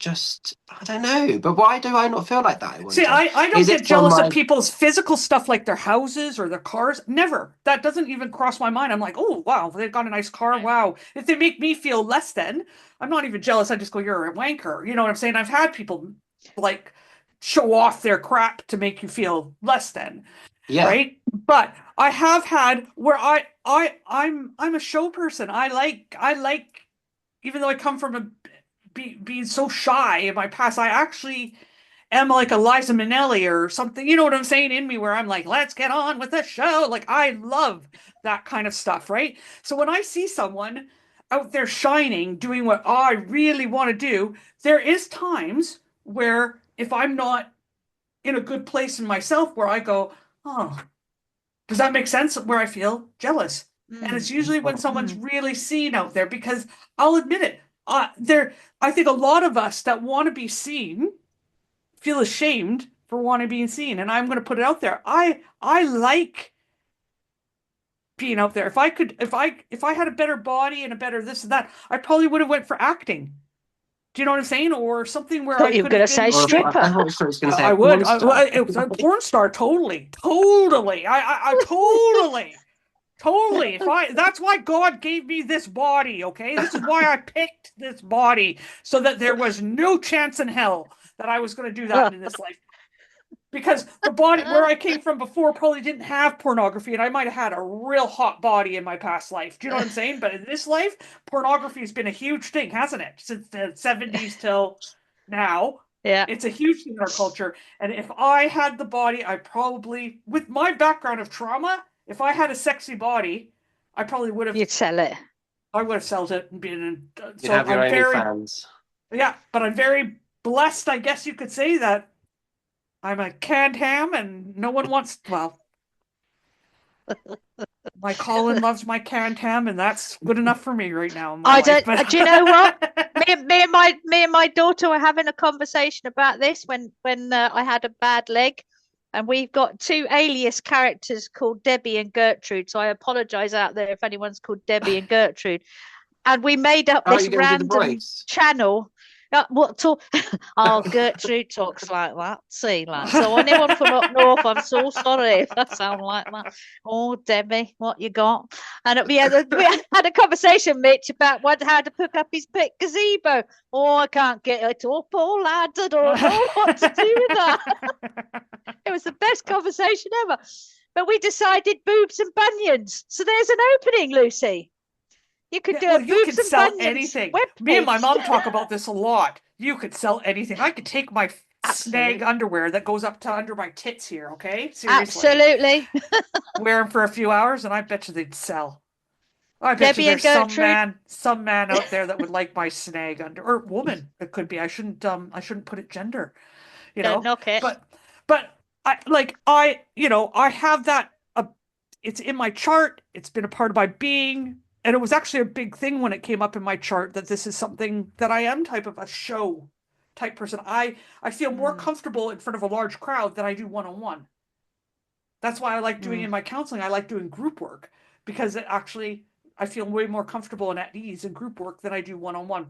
don't know. But why do I not feel like that? I don't get jealous of people's physical stuff, like their houses or their cars. Never. That doesn't even cross my mind. I'm like, oh wow, they've got a nice car. Wow. If they make me feel less than, I'm not even jealous. I just go, you're a wanker. You know what I'm saying? I've had people show off their crap to make you feel less than. Yeah. Right. But I have had where I'm a show person. I like, even though I come from being so shy in my past, I actually am like a Liza Minnelli or something. You know what I'm saying? In me, where I'm like, let's get on with the show. I love that kind of stuff. Right. So when I see someone out there shining, doing what I really want to do, there is times where if I'm not in a good place in myself, where I go, oh, does that make sense? Where I feel jealous. And it's usually when someone's really seen out there, because I'll admit it. I think a lot of us that want to be seen feel ashamed for wanting to be seen. And I'm going to put it out there. I like being out there. If I had a better body and a better this and that, I probably would have went for acting. Do you know what I'm saying? Or something where you were going to say stripper. I would. It was a porn star. Totally. I totally. That's why God gave me this body. Okay, this is why I picked this body, so that there was no chance in hell that I was going to do that in this life. because the body where I came from before probably didn't have pornography, and I might have had a real hot body in my past life. Do you know what I'm saying? But in this life, pornography has been a huge thing, hasn't it? Since the 70s till now. Yeah. It's a huge thing in our culture. And if I had the body, I probably, with my background of trauma, if I had a sexy body, I probably would have. You'd sell it. I would have sold it and been in. You'd So have your I'm very, OnlyFans. yeah, but I'm very blessed, I guess you could say, that I'm a canned ham and no one wants, well, my Colin loves my canned ham, and that's good enough for me right now in my life. But Do you know what? Me and my daughter were having a conversation about this when I had a bad leg, and we've got two alias characters called Debbie and Gertrude. So I apologize out there if anyone's called Debbie and Gertrude. And we made up Oh, this you're going to do the random voice? channel. What talk? Oh, Gertrude talks like that. See, like, so anyone from up north, I'm so sorry if I sound like that. Oh, Debbie, what you got? And we had a conversation, Mitch, about how to pick up his pit gazebo. Oh, I can't get it up, oh lad, I don't know what to do with that. It was the best conversation ever. But we decided boobs and bunions. So there's an opening, Lucy. You could do well, you boobs could and sell bunions anything. webpage. Me and my mom talk about this a lot. You could sell anything. I could take my snag underwear that goes up to under my tits here, okay? Seriously. Absolutely. Wear them for a few hours, and I bet you they'd sell. I bet Debbie you and there's Gertrude. some man out there that would like my snag under, or woman. It could be. I shouldn't put it gender, you Don't know. knock it. But I have that. It's in my chart. It's been a part of my being. And it was actually a big thing when it came up in my chart that this is something that I am type of a show type person. I feel more comfortable in front of a large crowd than I do one-on-one. That's why I like doing in my counseling. I like doing group work because it actually, I feel way more comfortable and at ease in group work than I do one-on-one.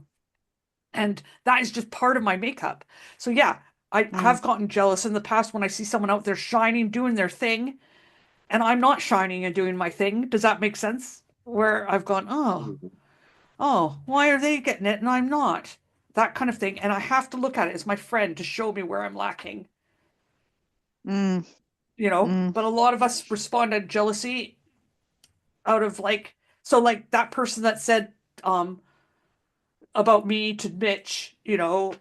And that is just part of my makeup. So yeah, I have gotten jealous in the past when I see someone out there shining, doing their thing, and I'm not shining and doing my thing. Does that make sense? Where I've gone, oh, why are they getting it and I'm not? That kind of thing. And I have to look at it as my friend to show me where I'm lacking. Mm. You know, but a lot of us respond to jealousy out of like that person that said about me to Mitch, you know,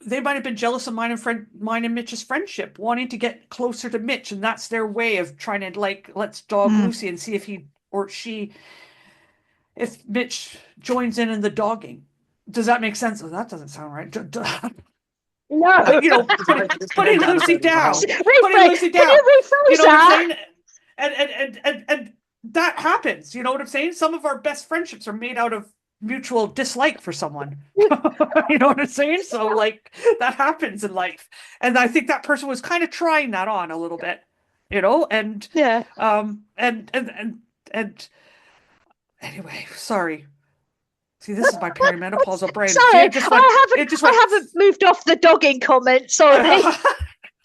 they might have been jealous of mine and Mitch's friendship, wanting to get closer to Mitch, and that's their way of trying to like, let's dog Lucy and see if he or she, if Mitch joins in the dogging. Does that make sense? Oh, that doesn't sound right. No. You know, putting Lucy down. Putting Lucy Can down. you rephrase You know what I'm that? saying? And that happens. You know what I'm saying? Some of our best friendships are made out of mutual dislike for someone. You know what I'm saying? So like that happens in life. And I think that person was kind of trying that on a little bit, you know, and Yeah. and anyway, sorry. See, this is my perimenopausal brain. Sorry, See, I haven't moved off the dogging comment. Sorry.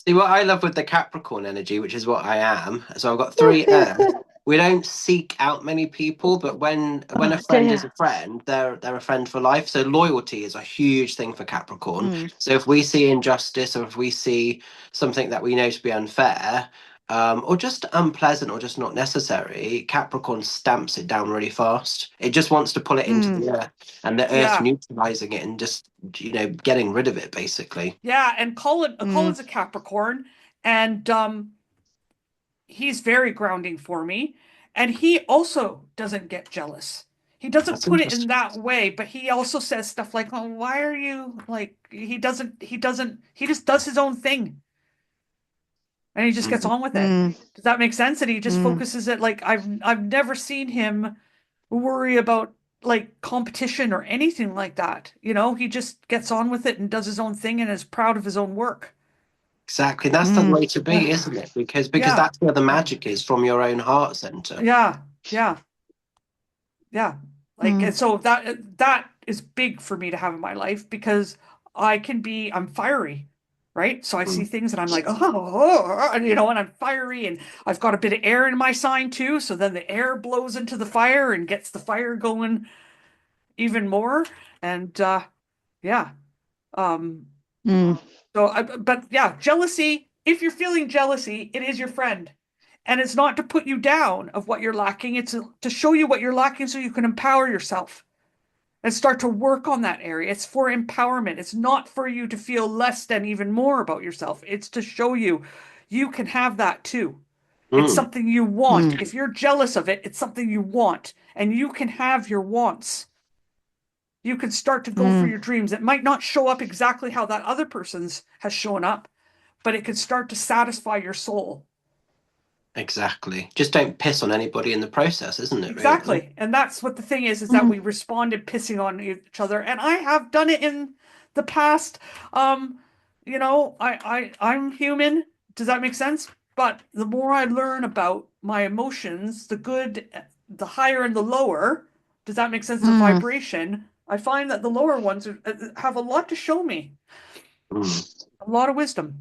See, what I love with the Capricorn energy, which is what I am, so I've got 3 air. We don't seek out many people, but when a friend is a friend, they're a friend for life. So loyalty is a huge thing for Capricorn. So if we see injustice or if we see something that we know to be unfair, or just unpleasant or just not necessary, Capricorn stamps it down really fast. It just wants to pull it into the earth, and the earth neutralizing it and just, you know, getting rid of it, basically. Yeah, and Colin's a Capricorn, and he's very grounding for me, and he also doesn't get jealous. He doesn't put it in that way, but he also says stuff like, "Oh, why are you like?" He just does his own thing. And he just gets on with it. Does that make sense? And he just focuses it like I've never seen him worry about like competition or anything like that. You know, he just gets on with it and does his own thing and is proud of his own work. Exactly. That's the way to be, isn't it? Because that's where the magic is, from your own heart center. Yeah. Like, and so that is big for me to have in my life because I'm fiery. Right. So I see things and I'm like, and, you know, and I'm fiery and I've got a bit of air in my sign too. So then the air blows into the fire and gets the fire going even more. And yeah. But yeah, jealousy if you're feeling jealousy, it is your friend. And it's not to put you down of what you're lacking. It's to show you what you're lacking so you can empower yourself and start to work on that area. It's for empowerment. It's not for you to feel less than even more about yourself. It's to show you you can have that too. It's Mm, something you want. If you're jealous of it, it's something you want, and you can have your wants. You can start to go for your dreams. It might not show up exactly how that other person's has shown up, but it can start to satisfy your soul. exactly. Just don't piss on anybody in the process, isn't it, really? Exactly. And that's what the thing is that we responded pissing on each other. And I have done it in the past. I'm human. Does that make sense? But the more I learn about my emotions, the good, the higher and the lower, does that make sense? The vibration, I find that the lower ones have a lot to show me, Mm, a lot of wisdom.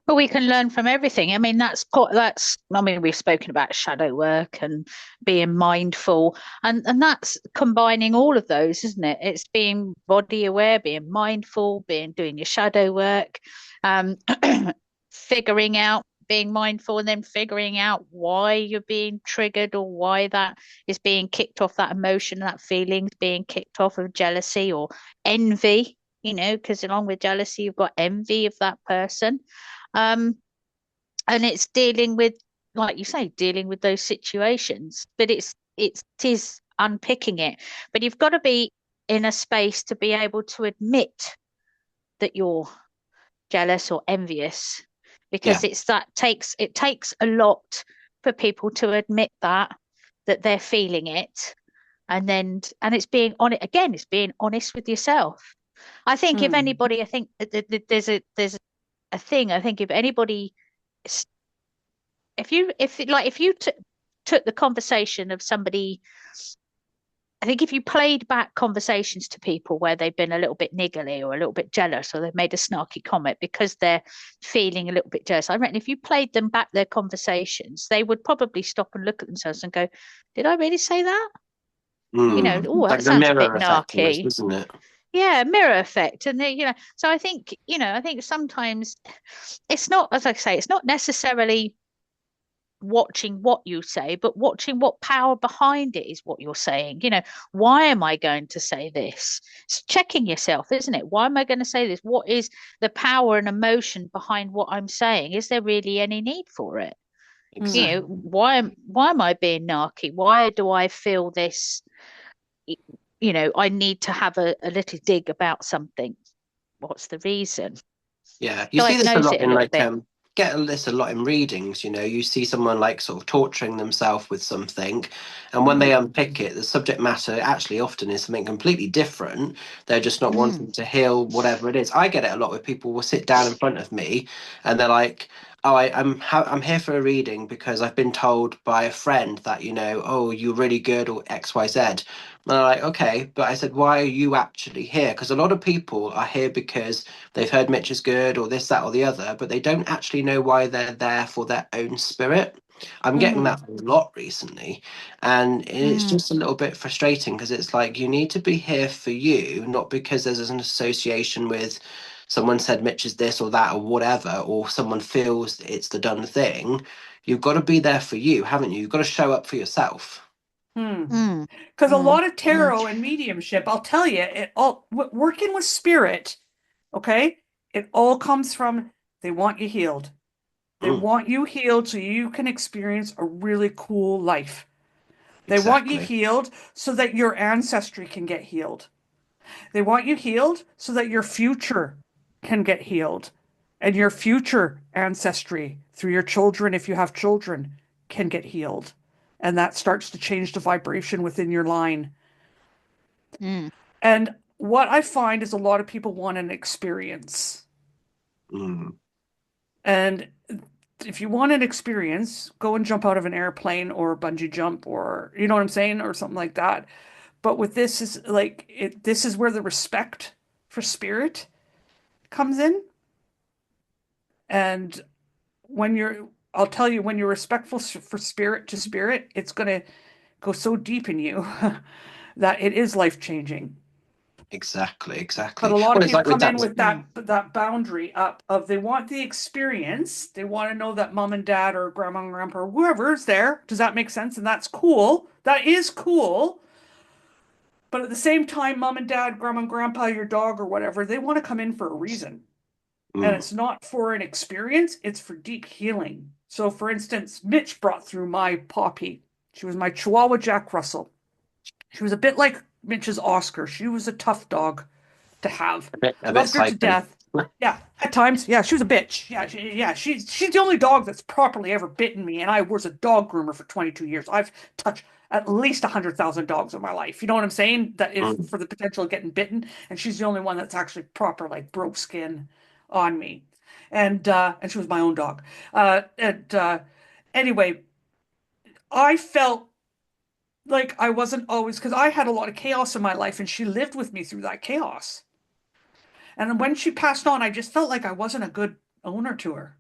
Well, we can learn from everything. I mean, I mean, we've spoken about shadow work and being mindful, and that's combining all of those, isn't it? It's being body aware, being mindful, doing your shadow work, um, figuring out, being mindful, and then figuring out why you're being triggered or why that is being kicked off, that emotion, that feeling's being kicked off of jealousy or envy, because along with jealousy, you've got envy of that person. Um, and it's dealing with, like you say, dealing with those situations. But it is unpicking it. But you've got to be in a space to be able to admit that you're jealous or envious, yeah, because it takes a lot for people to admit that they're feeling it, and it's being on it again. It's being honest with yourself. I think if Hmm. anybody, I think there's a thing. I think if anybody, if you took the conversation of somebody, I think if you played back conversations to people where they've been a little bit niggly or a little bit jealous or they've made a snarky comment because they're feeling a little bit jealous, I reckon if you played them back their conversations, they would probably stop and look at themselves and go, "Did I really say that? Oh, that like the sounds a bit mirror effect almost, narky." isn't it? Yeah, mirror effect. And so I think sometimes it's not, as I say, it's not necessarily watching what you say, but watching what power behind it is what you're saying. Why am I going to say this? It's checking yourself, isn't it? Why am I going to say this? What is the power and emotion behind what I'm saying? Is there really any need for it? Hmm. Exactly. Why am I being narky? Why do I feel this? I need to have a little dig about something. What's the reason? Yeah, you see this a Diagnose lot it a in little like bit. this a lot in readings. You see someone like sort of torturing themselves with something, and when they Hmm. unpick it, the subject matter actually often is something completely different. They're just not Mm, wanting to heal whatever it is. I get it a lot where people will sit down in front of me, and they're like, "Oh, I'm here for a reading because I've been told by a friend that oh, you're really good or X Y Z." And I'm like, "Okay," but I said, "Why are you actually here?" Because a lot of people are here because they've heard Mitch is good or this, that, or the other, but they don't actually know why they're there for their own spirit. I'm getting Hmm. that a lot recently. And it's mm, just a little bit frustrating because it's like you need to be here for you, not because there's an association with someone said Mitch is this or that or whatever, or someone feels it's the done thing. You've got to be there for you, haven't you? You've got to show up for yourself. Hmm. mm, Because a mm, lot of mm, tarot and mediumship, I'll tell you, working with spirit, okay, it all comes from they want you healed. They Mm, want you healed so you can experience a really cool life. They want you exactly. healed so that your ancestry can get healed. They want you healed so that your future can get healed. And your future ancestry, through your children, if you have children, can get healed. And that starts to change the vibration within your line. mm, And what I find is a lot of people want an experience. Mm, And if you want an experience, go and jump out of an airplane or bungee jump or you know what I'm saying or something like that. But with this is like this is where the respect for spirit comes in. And when you're I'll tell you when you're respectful for spirit to spirit, it's going to go so deep in you that it is life changing. Exactly. But a Well, lot of it's people like with come in dads. with that boundary up of they want the experience. They want to know that mom and dad or grandma and grandpa or whoever is there. Does that make sense? And that's cool. That is cool. But at the same time, mom and dad, grandma and grandpa, your dog or whatever, they want to come in for a reason. And Mm. it's not for an experience, it's for deep healing. So, for instance, Mitch brought through my Poppy. She was my Chihuahua Jack Russell. She was a bit like Mitch's Oscar. She was a tough dog to have. A bit Loved her to psycho. death. Yeah, at times. Yeah, she was a bitch. Yeah, she's the only dog that's properly ever bitten me, and I was a dog groomer for 22 years. I've touched at least 100,000 dogs in my life. You know what I'm saying? That if Mm. for the potential of getting bitten, and she's the only one that's actually proper like broke skin on me, and she was my own dog. And anyway, I felt like I wasn't always because I had a lot of chaos in my life, and she lived with me through that chaos. And when she passed on, I just felt like I wasn't a good owner to her,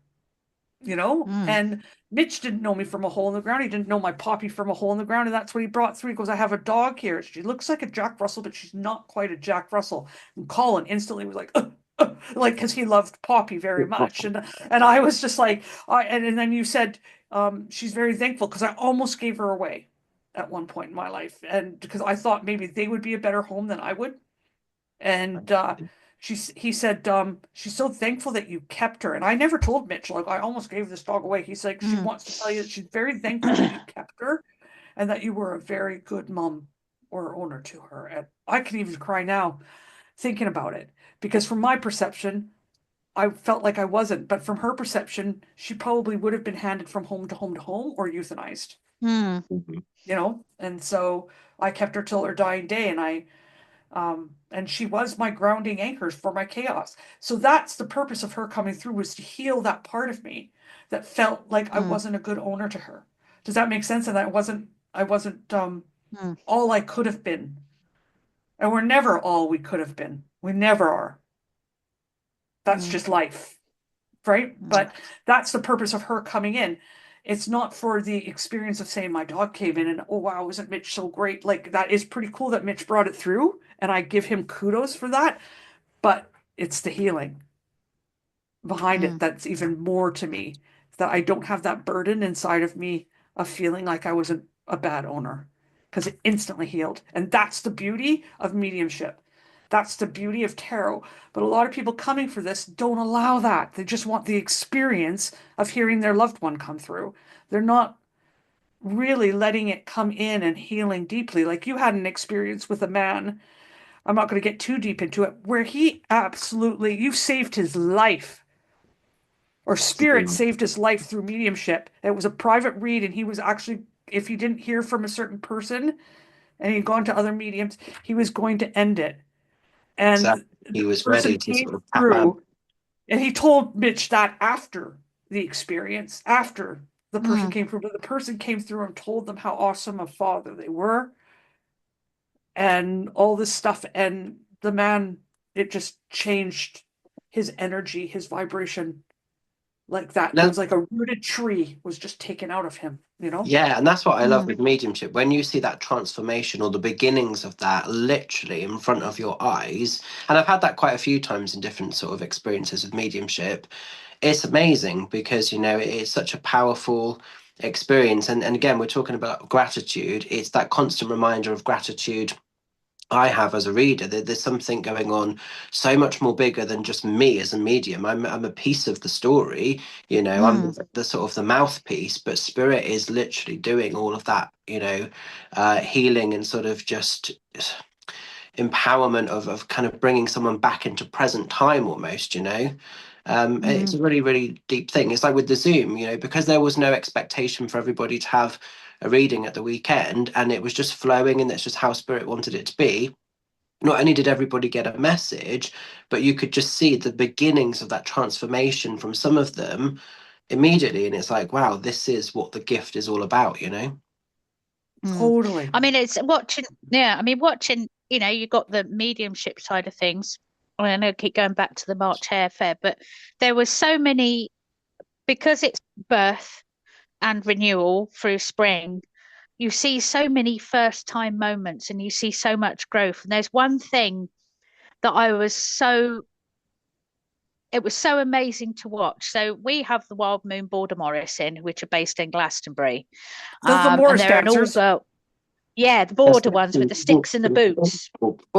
you know? Mm. And Mitch didn't know me from a hole in the ground. He didn't know my Poppy from a hole in the ground. And that's what he brought through. He goes, I have a dog here. She looks like a Jack Russell, but she's not quite a Jack Russell. And Colin instantly was like, like, because he loved Poppy very much. And I was just like, and then you said, she's very thankful because I almost gave her away at one point in my life. And because I thought maybe they would be a better home than I would. And he said, she's so thankful that you kept her. And I never told Mitch, like, I almost gave this dog away. He's like, she wants to tell you that she's very thankful that you kept her and that you were a very good mom or owner to her. And I can even cry now thinking about it because from my perception, I felt like I wasn't. But from her perception, she probably would have been handed from home to home to home or euthanized, Mm. you know? And so I kept her till her dying day. And she was my grounding anchors for my chaos. So that's the purpose of her coming through was to heal that part of me that felt like I Mm. wasn't a good owner to her. Does that make sense? And I wasn't Mm. all I could have been. And we're never all we could have been. We never are. That's Mm. just life, right? Mm. But that's the purpose of her coming in. It's not for the experience of saying my dog came in and oh wow, isn't Mitch so great? Like that is pretty cool that Mitch brought it through, and I give him kudos for that. But it's the healing behind it Mm. that's even more to me, that I don't have that burden inside of me of feeling like I was a bad owner because it instantly healed. And that's the beauty of mediumship. That's the beauty of tarot. But a lot of people coming for this don't allow that. They just want the experience of hearing their loved one come through. They're not really letting it come in and healing deeply. Like you had an experience with a man, I'm not going to get too deep into it, where he absolutely, you saved his life, or spirit Mm. saved his life through mediumship. It was a private read, and he was actually, if he didn't hear from a certain person and he'd gone to other mediums, he was going to end it. So And he the was person ready to came sort of tap out. through, and he told Mitch that after the experience, after the person Mm. came through, but the person came through and told them how awesome a father they were and all this stuff. And the man, it just changed his energy, his vibration like that. It No, was like a rooted tree was just taken out of him, you know? yeah, and that's what I love Mm. with mediumship. When you see that transformation or the beginnings of that literally in front of your eyes, and I've had that quite a few times in different sort of experiences of mediumship, it's amazing because, it's such a powerful experience. And again, we're talking about gratitude. It's that constant reminder of gratitude I have as a reader that there's something going on so much more bigger than just me as a medium. I'm a piece of the story, I'm Mm. the sort of the mouthpiece, but spirit is literally doing all of that, healing and sort of just empowerment of kind of bringing someone back into present time almost. It's Mm. a really, really deep thing. It's like with the Zoom, because there was no expectation for everybody to have a reading at the weekend and it was just flowing and that's just how spirit wanted it to be. Not only did everybody get a message, but you could just see the beginnings of that transformation from some of them immediately. And it's like, wow, this is what the gift is all about. Mm. Totally. I mean, it's watching, yeah, I mean, watching, you got the mediumship side of things. I know I keep going back to the March Hare Fair, but there was so many, because it's birth and renewal through spring, you see so many first time moments and you see so much growth. And there's one thing that it was so amazing to watch. So we have the Wild Moon Border Morrison, which are based in Glastonbury. Those are the And Morris they're an dancers. all-girl. Yeah, the border ones with the sticks and the boots.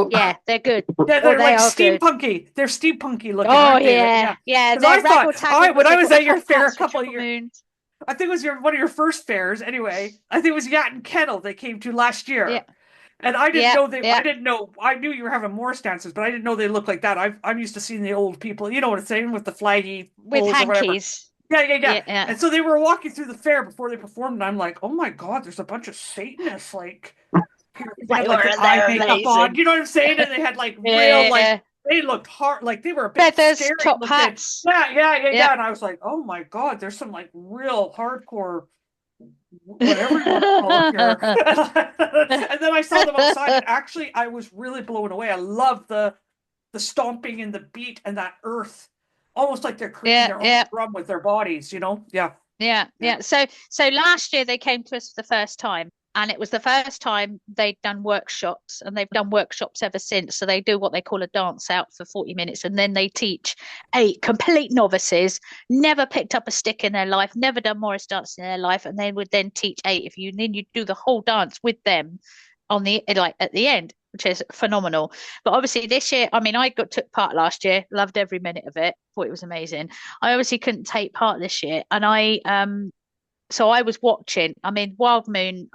Yeah, they're good. Yeah, they're they like are good. steampunky. They're steampunky looking, Oh aren't they? yeah, yeah. 'Cause They're I thought, raggle-taggle. when I They've was got at your top fair a hats with couple of triple years, moons. I think it was one of your first fairs anyway. I think it was Yat and Kennel they came to last year. Yeah, And I didn't yeah, know yeah. I knew you were having Morris dances, but I didn't know they looked like that. I'm used to seeing the old people, you know what I'm saying, with the flaggy With poles or whatever. hankies. Yeah. Yeah. And so they were walking through the fair before they performed, and I'm like, oh my God, there's a bunch of Satanists, like, they had like their eye makeup on, you know what I'm saying? And they had like real, like, they looked hard, like they were a bit feathers, scary top looking. hats. Yeah. And I was like, oh my God, there's some like real hardcore, whatever you want to call it here. And then I saw them outside, and actually, I was really blown away. I love the stomping and the beat and that earth, almost like they're creating their own drum with their bodies, you know? Yeah. So last year they came to us for the first time, and it was the first time they'd done workshops, and they've done workshops ever since. So they do what they call a dance out for 40 minutes, and then they teach 8 complete novices, never picked up a stick in their life, never done Morris dance in their life, and they would then teach 8 of you, and then you do the whole dance with them on the at the end, which is phenomenal. But obviously this year, I mean, took part last year, loved every minute of it, thought it was amazing. I obviously couldn't take part this year, and so I was watching. I mean, Wild Moon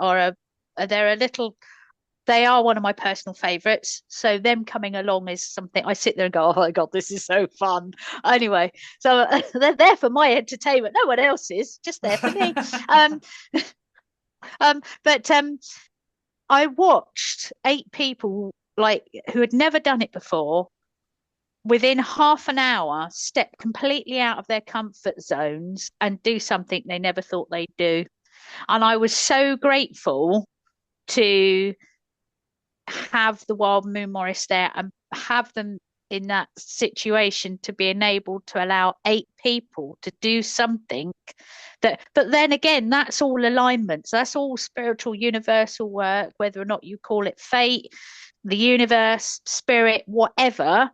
they are one of my personal favorites. So them coming along is something I sit there and go, oh my God, this is so fun. Anyway, so they're there for my entertainment. No one else is, just there for me. But I watched 8 people who had never done it before, within half an hour, step completely out of their comfort zones and do something they never thought they'd do. And I was so grateful to have the Wild Moon Morris there and have them in that situation, to be enabled to allow 8 people to do something but then again, that's all alignments, that's all spiritual universal work, whether or not you call it fate, the universe, spirit, whatever.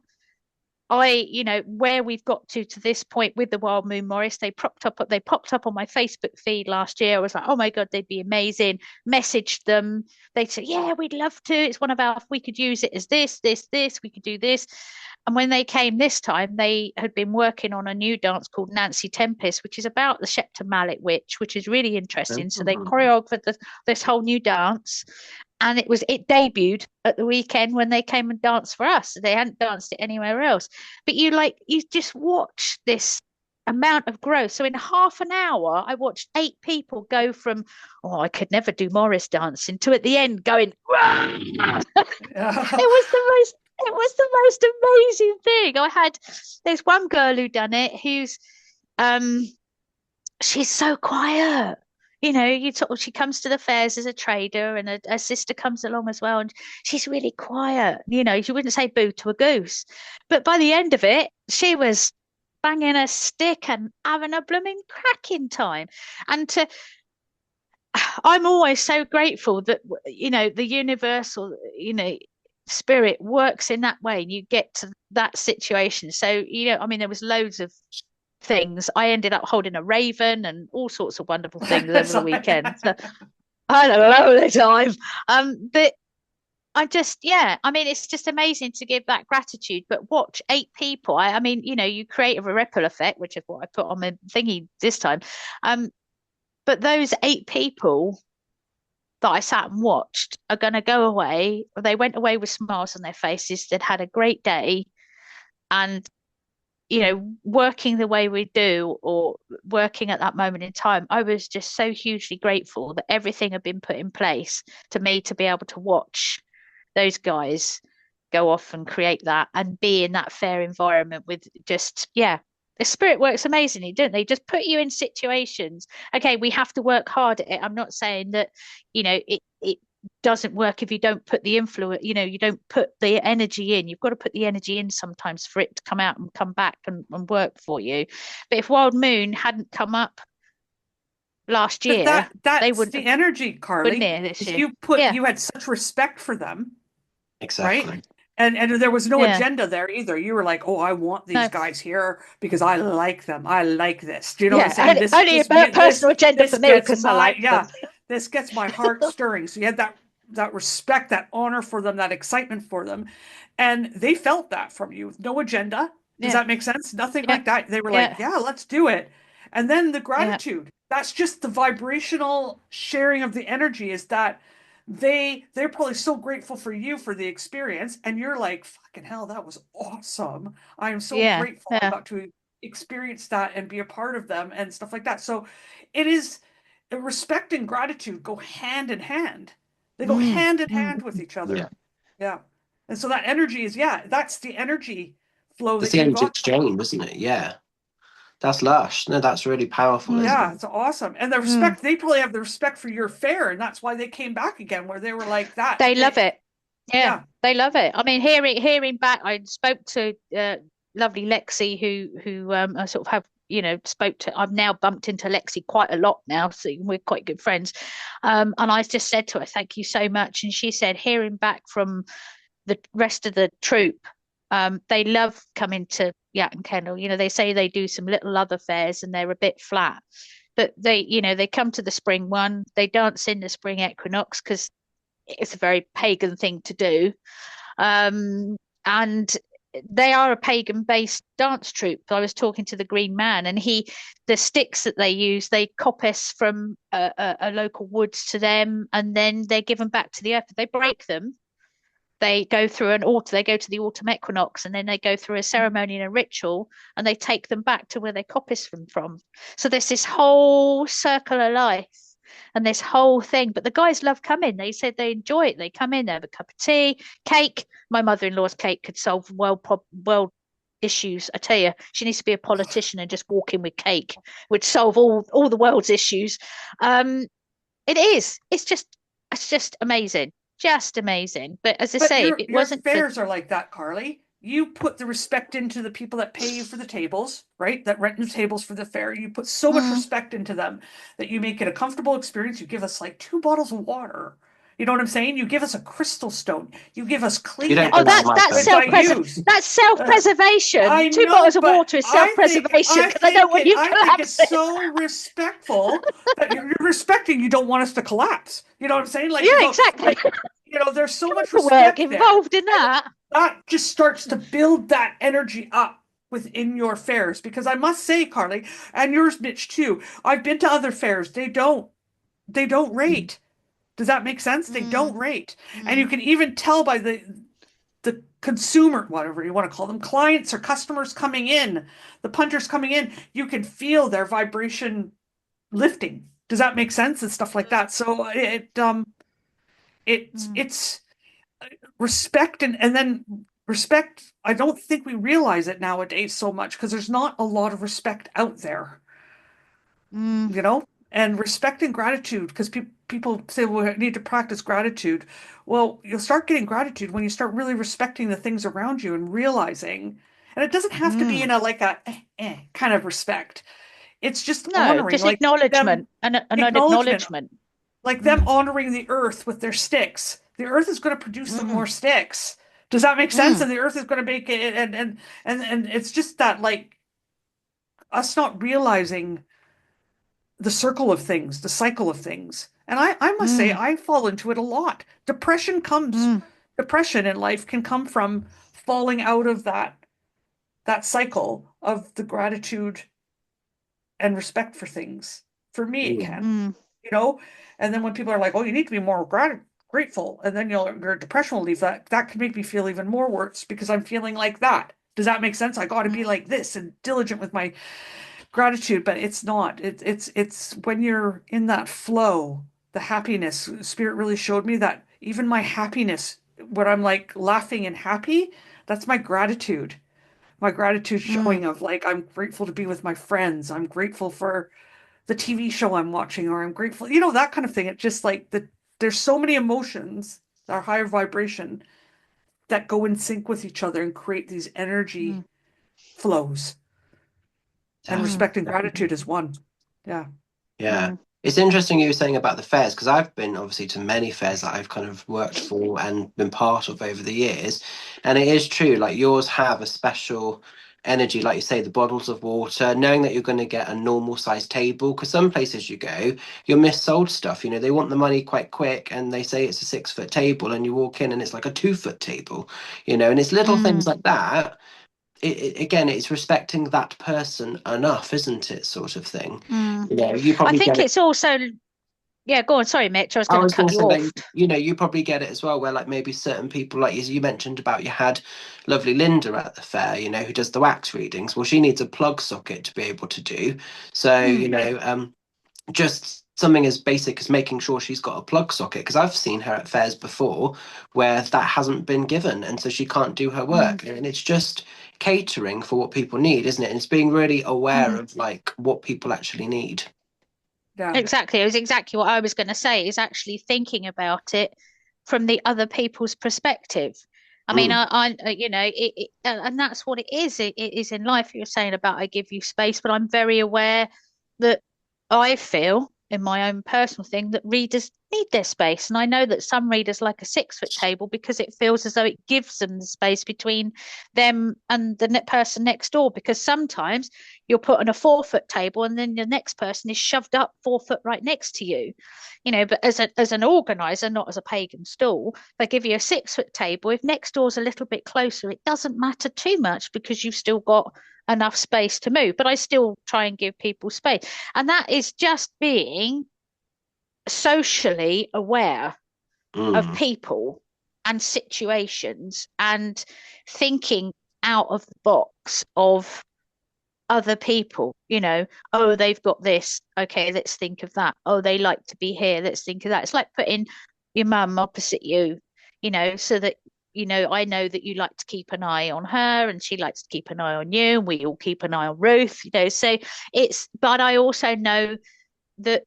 Where we've got to this point with the Wild Moon Morris, they popped up on my Facebook feed last year. I was like, oh my God, they'd be amazing. Messaged them. They said, yeah, we'd love to. It's we could use it as this, we could do this. And when they came this time, they had been working on a new dance called Nancy Tempest, which is about the Shepton Mallet witch, which is really interesting. So they choreographed this whole new dance. And it debuted at the weekend when they came and danced for us. They hadn't danced it anywhere else. But you just watch this amount of growth. So in half an hour, I watched 8 people go from, oh, I could never do Morris dancing, to at the end going, it was the most amazing thing. There's one girl who done it who's she's so quiet. She comes to the fairs as a trader, and her sister comes along as well, and she's really quiet. She wouldn't say boo to a goose. But by the end of it, she was banging a stick and having a blooming cracking time. And I'm always so grateful that, the universal, spirit works in that way, and you get to that situation. So, there was loads of things. I ended up holding a raven and all sorts of wonderful things over the weekend. So I had a lovely time. But it's just amazing to give that gratitude. But watch 8 people. You create a ripple effect, which is what I put on my thingy this time. But those 8 people that I sat and watched are going to go away. They went away with smiles on their faces. They'd had a great day, and working the way we do, or working at that moment in time, I was just so hugely grateful that everything had been put in place to me to be able to watch those guys go off and create that and be in that fair environment with the spirit works amazingly, don't they? Just put you in situations. Okay, we have to work hard at it. I'm not saying that, it doesn't work if you don't put the influence, you don't put the energy in. You've got to put the energy in sometimes for it to come out and come back and work for you. But if Wild Moon hadn't come up last year, they wouldn't. The energy, Carly. This year. You had such respect for them. Exactly. Right? And there was no Yeah. agenda there either. You were like, oh, I want these No. guys here because I like them. I like this. Do you know what I'm Yeah. saying? Only a personal agenda for me gets because I my, like them. yeah, this gets my heart stirring. So you had that respect, that honor for them, that excitement for them. And they felt that from you with no agenda. Does Yeah. that make sense? Nothing Yeah. like that. They were Yeah. like, yeah, let's do it. And then the Yeah. gratitude. That's just the vibrational sharing of the energy, is that they're probably so grateful for you for the experience, and you're like, fucking hell, that was awesome. I am so Yeah. grateful I Yeah. got to experience that and be a part of them and stuff like that. So it is, respect and gratitude go hand in hand. They go Mm. hand in Mm. hand with each other. Yeah. Yeah. And so that energy is, yeah, that's the energy flow It's that the you energy got. exchange, isn't it? Yeah. That's lush. No, that's really powerful, Mm. isn't Yeah, it? it's awesome. And the Mm. respect, they probably have the respect for your fair, and that's why they came back again, where they were like that. They love it. Yeah, Yeah. they love it. I mean, hearing back, I spoke to lovely Lexi, who I sort of have, spoke to. I've now bumped into Lexi quite a lot now, so we're quite good friends. And I just said to her, "Thank you so much." And she said, hearing back from the rest of the troop, they love coming to Yak and Kennel. They say they do some little other fairs and they're a bit flat, but they come to the spring one. They dance in the spring equinox because it's a very pagan thing to do. And they are a pagan based dance troupe. I was talking to the Green Man, and the sticks that they use, they coppice from a local woods to them, and then they're given back to the earth. They break them, they go through they go to the autumn equinox, and then they go through a ceremony and a ritual, and they take them back to where they coppice them from. So there's this whole circle of life and this whole thing. But the guys love coming. They said they enjoy it. They come in, they have a cup of tea, cake. My mother-in-law's cake could solve world issues. I tell you, she needs to be a politician and just walk in with cake, would solve all the world's issues. It is. It's just amazing. Just amazing. But as I But say, if your it your wasn't for fares are like that, Carly. You put the respect into the people that pay you for the tables, right? That rent the tables for the fair. You put so much mm, respect into them that you make it a comfortable experience. You give us like 2 bottles of water. You know what I'm saying? You give us a crystal stone. You give us You don't do oh, that in Kleenex, my which I use. that's Uh, self-preservation. I Two know, bottles of but water is self-preservation I because I don't think want it you I think it's collapsing. so respectful that you're respecting. You don't want us to collapse. You know what I'm saying? Like you Yeah, go, exactly. like, there's so much Work respect there. involved in that. That just starts to build that energy up within your fairs. Because I must say, Carly, and yours, Mitch, too. I've been to other fairs. They don't rate. Does that make sense? They don't Mm, rate. And you mm, can even tell by the consumer, whatever you want to call them, clients or customers coming in, the punters coming in, you can feel their vibration lifting. Does that make sense? And stuff like that. So mm, it's respect, and then respect. I don't think we realize it nowadays so much because there's not a lot of respect out there, mm, and respect and gratitude, because people say, well, I need to practice gratitude. Well, you'll start getting gratitude when you start really respecting the things around you and realizing, and it doesn't have to be mm. in a like a kind of respect. It's just No, honoring, just like them acknowledgement and an acknowledgement, acknowledgement. like them Mm, honoring the earth with their sticks. The earth is going to produce them mm, more sticks. Does that make sense? mm, And the earth is going to make it, and it's just that, like, us not realizing the circle of things, the cycle of things. And I must say, mm, I fall into it a lot. mm, Depression in life can come from falling out of that cycle of the gratitude and respect for things. For me, it Mm. can, mm, you know. And then when people are like, "Oh, you need to be more grateful," and then your depression will leave, that can make me feel even more worse because I'm feeling like that. Does that make sense? I got to be mm, like this and diligent with my gratitude, but it's not. It's when you're in that flow, the happiness. Spirit really showed me that even my happiness, when I'm like laughing and happy, that's my gratitude. My gratitude mm, showing of, like, I'm grateful to be with my friends. I'm grateful for the TV show I'm watching, or I'm grateful, that kind of thing. It's just like there's so many emotions that are higher vibration that go in sync with each other and create these energy mm, flows. And mm, respect and Definitely. gratitude is one. Yeah. Yeah. mm. It's interesting you were saying about the fairs, because I've been obviously to many fairs that I've kind of worked for and been part of over the years. And it is true, like yours have a special energy, like you say, the bottles of water, knowing that you're going to get a normal sized table. Because some places you go, you're missold stuff. You know, they want the money quite quick and they say it's a 6 foot table, and you walk in and it's like a 2 foot table, you know, and it's little things like that. Again, it's respecting that person enough, isn't it? Sort of thing. You know, you I probably think get it. it's also, yeah, go on. Sorry, Mitch, I was I going to was going cut to you say, off. like, you know, you probably get it as well, where like maybe certain people, like you mentioned about you had lovely Linda at the fair, you know, who does the wax readings. Well, she needs a plug socket to be able to do. So, you know, just something as basic as making sure she's got a plug socket, because I've seen her at fairs before where that hasn't been given, and so she can't do her work. And it's just catering for what people need, isn't it? And it's being really aware of like what people actually need. Yeah. Exactly. It was exactly what I was going to say, is actually thinking about it from the other people's perspective. I mean, Mm, you know, and that's what it is. It is in life. You're saying about I give you space, but I'm very aware that I feel in my own personal thing that readers need their space. And I know that some readers like a 6 foot table because it feels as though it gives them the space between them and the person next door. Because sometimes you'll put on a 4 foot table and then the next person is shoved up 4 foot right next to you. You know, but as an organizer, not as a pagan stall, they give you a 6 foot table. If next door's a little bit closer, it doesn't matter too much because you've still got enough space to move. But I still try and give people space. And that is just being socially aware of mm, people and situations and thinking out of the box of other people, you know, oh, they've got this. Okay, let's think of that. Oh, they like to be here. Let's think of that. It's like putting your mum opposite you know, so that, you know, I know that you like to keep an eye on her and she likes to keep an eye on you, and we all keep an eye on Ruth, you know. So but I also know that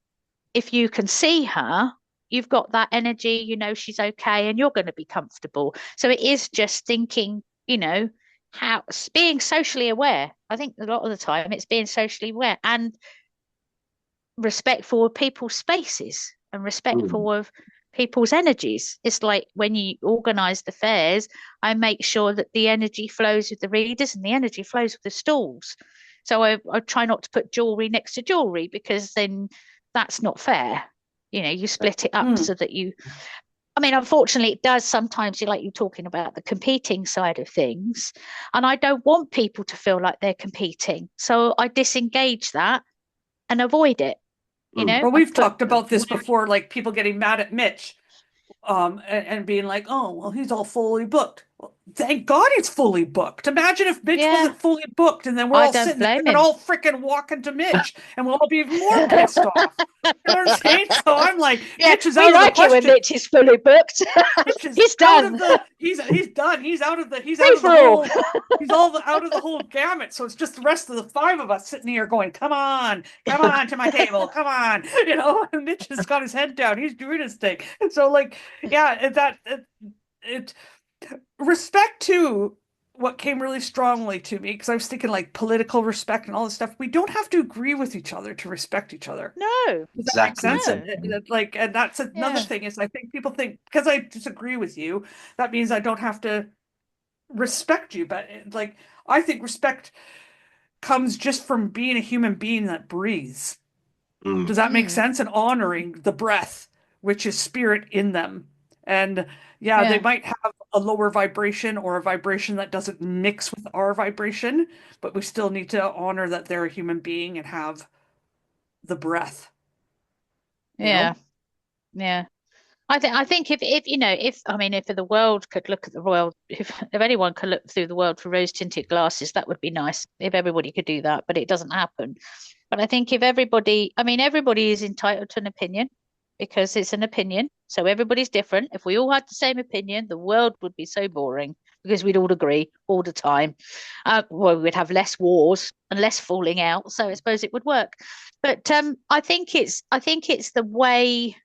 if you can see her, you've got that energy, you know, she's okay and you're going to be comfortable. So it is just thinking, you know, how being socially aware. I think a lot of the time it's being socially aware and respectful of people's spaces and mm, respectful of people's energies. It's like when you organize the fairs, I make sure that the energy flows with the readers and the energy flows with the stalls. So I try not to put jewelry next to jewelry because then that's not fair. You know, you split it up so that you, I mean, unfortunately, it does sometimes, you like you talking about the competing side of things. And I don't want people to feel like they're competing. So I disengage that and avoid it. You mm. know, Well, I we've put talked about this before, like people getting mad at Mitch, and being like, "Oh, well, he's all fully booked." Well, thank God he's fully booked. Imagine if Mitch yeah, wasn't fully booked, and then we're I all don't sitting there blame and him. all freaking walking to Mitch, and we'll all be even more pissed off. You know what I'm saying? So I'm like, Yeah, Mitch is we out of the like it when question. Mitch is fully booked. Mitch is He's out of done. the. He's done. He's Free out of the for all. whole. Out of the whole gamut. So it's just the rest of the five of us sitting here going, come on to my table, come on." You know, and Mitch has got his head down. He's doing his thing. So like, yeah, it respect to what came really strongly to me, because I was thinking like political respect and all this stuff. We don't have to agree with each other to respect each other. No, Does that make Exactly. sense? no. Like, and that's another Yeah. thing, is I think people think because I disagree with you, that means I don't have to respect you. But like, I think respect comes just from being a human being that breathes. Mm, Does that make Mm, sense? And honoring the breath, which is spirit in them. And yeah, they yeah. might have a lower vibration or a vibration that doesn't mix with our vibration, but we still need to honor that they're a human being and have the breath, you Yeah. know? Yeah. I think if you know, if I mean, if the world could look at the world, if anyone could look through the world through rose-tinted glasses, that would be nice if everybody could do that, but it doesn't happen. But I think if everybody, I mean, everybody is entitled to an opinion because it's an opinion. So everybody's different. If we all had the same opinion, the world would be so boring because we'd all agree all the time. Well, we'd have less wars and less falling out. So I suppose it would work. But I think it's the way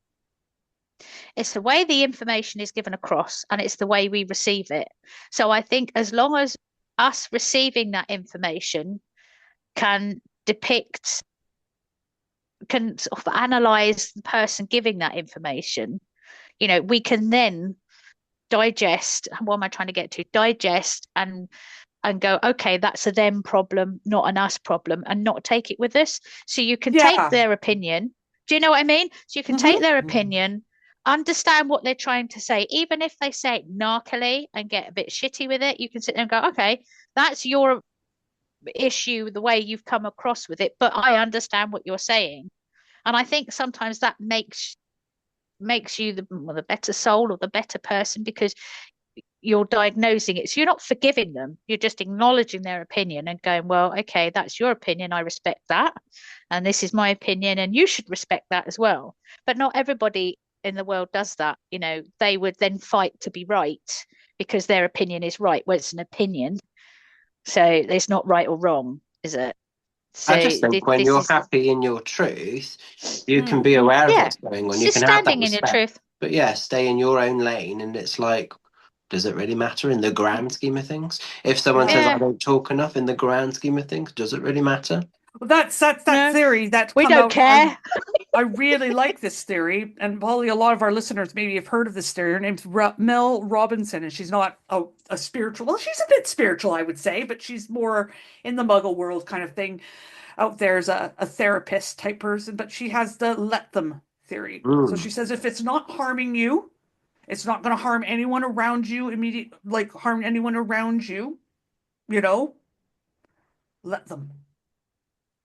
the information is given across and it's the way we receive it. So I think as long as us receiving that information can depict can sort of analyze the person giving that information. We can then digest. What am I trying to get to? Digest and go, okay, that's a them problem, not an us problem, and not take it with us. So you can take Yeah. their opinion. Do you know what I mean? So you can take Mm-hmm. their opinion, understand what they're trying to say, even if they say it narkily and get a bit shitty with it, you can sit there and go, okay, that's your issue, the way you've come across with it, but I understand what you're saying. And I think sometimes that makes you the better soul or the better person, because you're diagnosing it. So you're not forgiving them. You're just acknowledging their opinion and going, well, okay, that's your opinion. I respect that. And this is my opinion. And you should respect that as well. But not everybody in the world does that. They would then fight to be right because their opinion is right. Well, it's an opinion. So it's not right or wrong, is it? So I just think when this you're is, happy in your truth, you can be aware of yeah, what's going on. it's You just can have that standing in your respect. truth. But yeah, stay in your own lane. And it's like, does it really matter in the grand scheme of things? If someone says I Yeah, don't talk enough in the grand scheme of things, does it really matter? Well, that's that no, theory that's we come don't out. care. I really like this theory, and probably a lot of our listeners maybe have heard of this theory. Her name's Mel Robinson, and she's not a spiritual. Well, she's a bit spiritual, I would say, but she's more in the Muggle world kind of thing. Out there as a therapist type person, but she has the let them theory. So Mm, she says if it's not harming you, it's not going to harm anyone around you immediately, like harm anyone around you. You know, let them.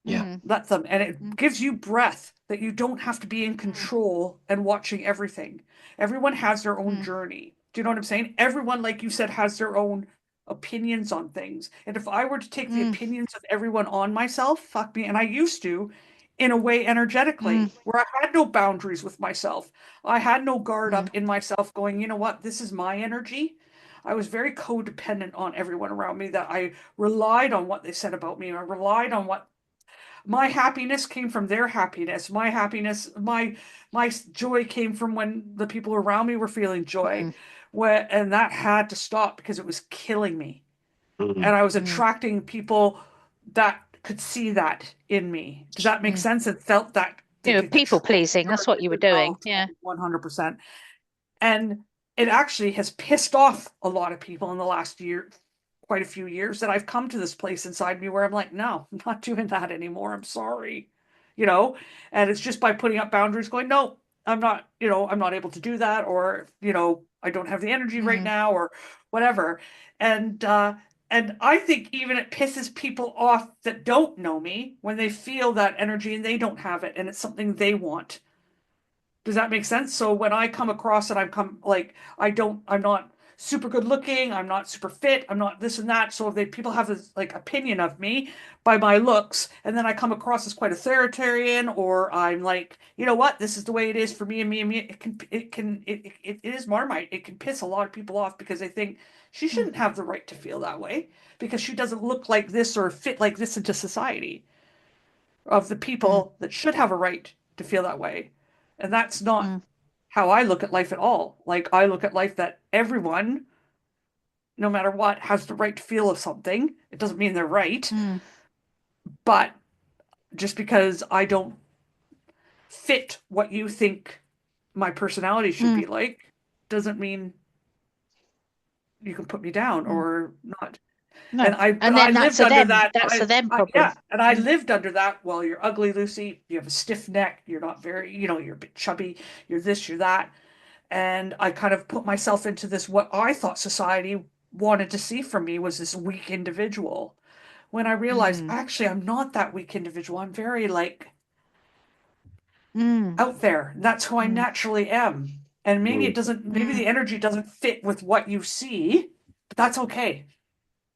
yeah. Let them. And it Mm, gives you breath that you don't have to be in mm, control and watching everything. Everyone has their own mm, journey. Do you know what I'm saying? Everyone, like you said, has their own opinions on things. And if I were to take the mm, opinions of everyone on myself, fuck me, and I used to, in a way mm, energetically, where I had no boundaries with myself. I had no guard mm, up in myself going, you know what, this is my energy. I was very codependent on everyone around me, that I relied on what they said about me. I relied on what my happiness came from their happiness. My happiness, my joy came from when the people around me were feeling joy. mm, And that had to stop because it was killing me. Mm. And I was mm, attracting people that could see that in me. Does that make mm. sense? And felt that the People pleasing. That's what you were doing. oh, Yeah. 100%. And it actually has pissed off a lot of people in the last year, quite a few years, that I've come to this place inside me where I'm like, no, I'm not doing that anymore. I'm sorry. You know, and it's just by putting up boundaries, going, no, I'm not, I'm not able to do that, or, I don't have the energy right Mm, now, or whatever. And I think even it pisses people off that don't know me when they feel that energy and they don't have it and it's something they want. Does that make sense? So when I come across it, I'm not super good looking, I'm not super fit, I'm not this and that. So if people have this like opinion of me by my looks, and then I come across as quite authoritarian, or I'm like, you know what, this is the way it is for me and me and me, it is Marmite. It can piss a lot of people off because they think she mm, shouldn't have the right to feel that way because she doesn't look like this or fit like this into society of the mm, people that should have a right to feel that way. And that's not mm, how I look at life at all. Like I look at life that everyone, no matter what, has the right to feel of something. It doesn't mean they're right, mm, but just because I don't fit what you think my personality should mm, be like doesn't mean you can put me down mm. or not. No. But And I then that's lived a under them. that. That's a them Yeah, problem. and I Mm, lived under that. Well, you're ugly, Lucy. You have a stiff neck. You're not very, you're a bit chubby. You're this, you're that. And I kind of put myself into this, what I thought society wanted to see from me was this weak individual. When I realized, mm, actually, I'm not that weak individual. I'm very like mm, out there. That's who I mm, naturally am. And maybe Mm. it doesn't, maybe mm, the energy doesn't fit with what you see, but that's okay.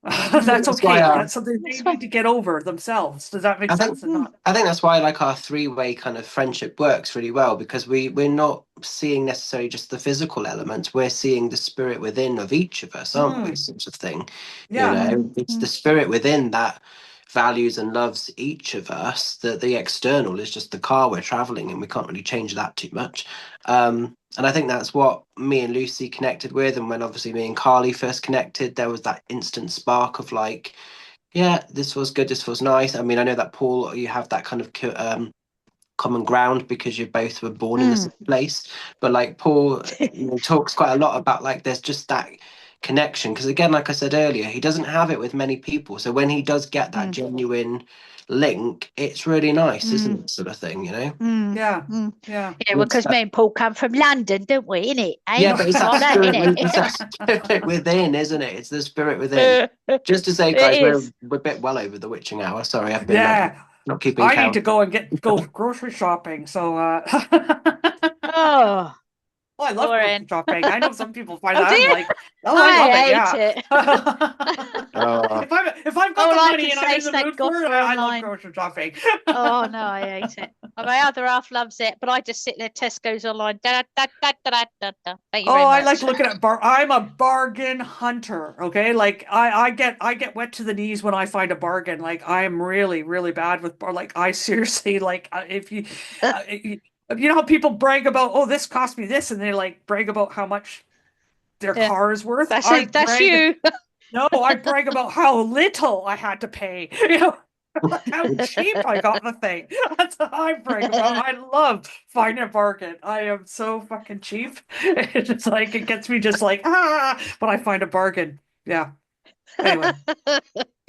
I think mm. That's that's why okay. That's something they That's need fine. to get over themselves. Does that make I think sense? And Mm, not, I think that's why like our three-way kind of friendship works really well because we're not seeing necessarily just the physical elements, we're seeing the spirit within of each of us, aren't we? mm, Sort of thing. yeah. It's the mm, spirit within that values and loves each of us, that the external is just the car we're traveling in. We can't really change that too much. And I think that's what me and Lucy connected with. And when obviously me and Carly first connected, there was that instant spark of like, yeah, this feels good, this feels nice. I mean, I know that Paul, you have that kind of common ground because you both were born in the same place. But like Paul, talks quite a lot about like there's just that connection, because again, like I said earlier, he doesn't have it with many people. So when he does get that genuine link, it's really nice, isn't it? Sort of thing, Yeah. Yeah, well, because me and Paul come from London, don't we, innit? Yeah, but it's got that, that, spirit, innit? it's that spirit within, isn't it? It's the spirit within. Just to say, guys, we're a bit well over the witching hour. Sorry, I've been not keeping count. I need to go and go grocery shopping. So, oh, well, I love grocery shopping. I know some people find that. Do you? I'm like, I love hate it. it. If I've got All the I money can and say I'm is in the thank mood God for it, for I love online. grocery shopping. Oh no, I hate it. My other half loves it, but I just sit there, Tesco's online. Da, da, da, da, da, da, da. Thank you very much. I like looking at I'm a bargain hunter. Okay, like I get wet to the knees when I find a bargain. Like I am really really bad with like I seriously like if you you know how people brag about, oh, this cost me this, and they like brag about how much their car is worth. That's you. No, I brag about how little I had to pay. You know, how cheap I got the thing. That's what I brag about. I love finding a bargain. I am so fucking cheap. It's just like it gets me just like but I find a bargain. Yeah. Anyway.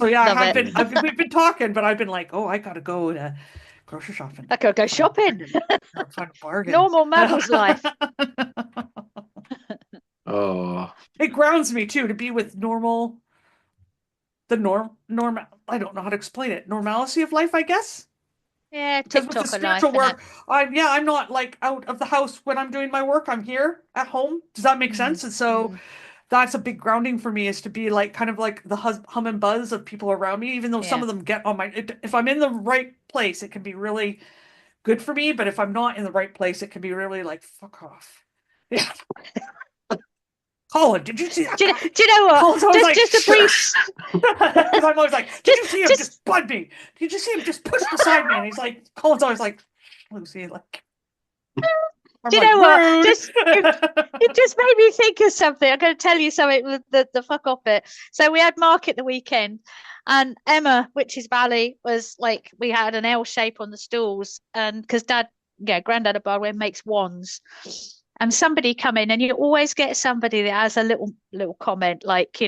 So yeah, we've been talking, but I've been like, oh, I gotta go to grocery shopping. I gotta go shopping. Find a bargain. Normal muggle's life. It grounds me too to be with normal. The norm. I don't know how to explain it. Normalcy of life, I guess. Yeah, because with the spiritual work, I'm not like out of the house when I'm doing my work. I'm here at home. Does that make sense? And so that's a big grounding for me, is to be like kind of like the hum and buzz of people around me, even though some of them get on my. If I'm in the right place, it can be really good for me. But if I'm not in the right place, it can be really like fuck off. Yeah. Colin, did you see that? Do you know what? Just a brief. Because I'm always like, did you see him just bud me? Did you see him just push beside me? And he's like, Colin's always like, Lucy, like. Do you know what? It just made me think of something. I'm going to tell you something with the fuck off bit. So we had market the weekend, and Emma, Witch's Valley, was like, we had an L shape on the stools, and because Granddad at Barway makes wands. And somebody come in, and you always get somebody that has a little comment like,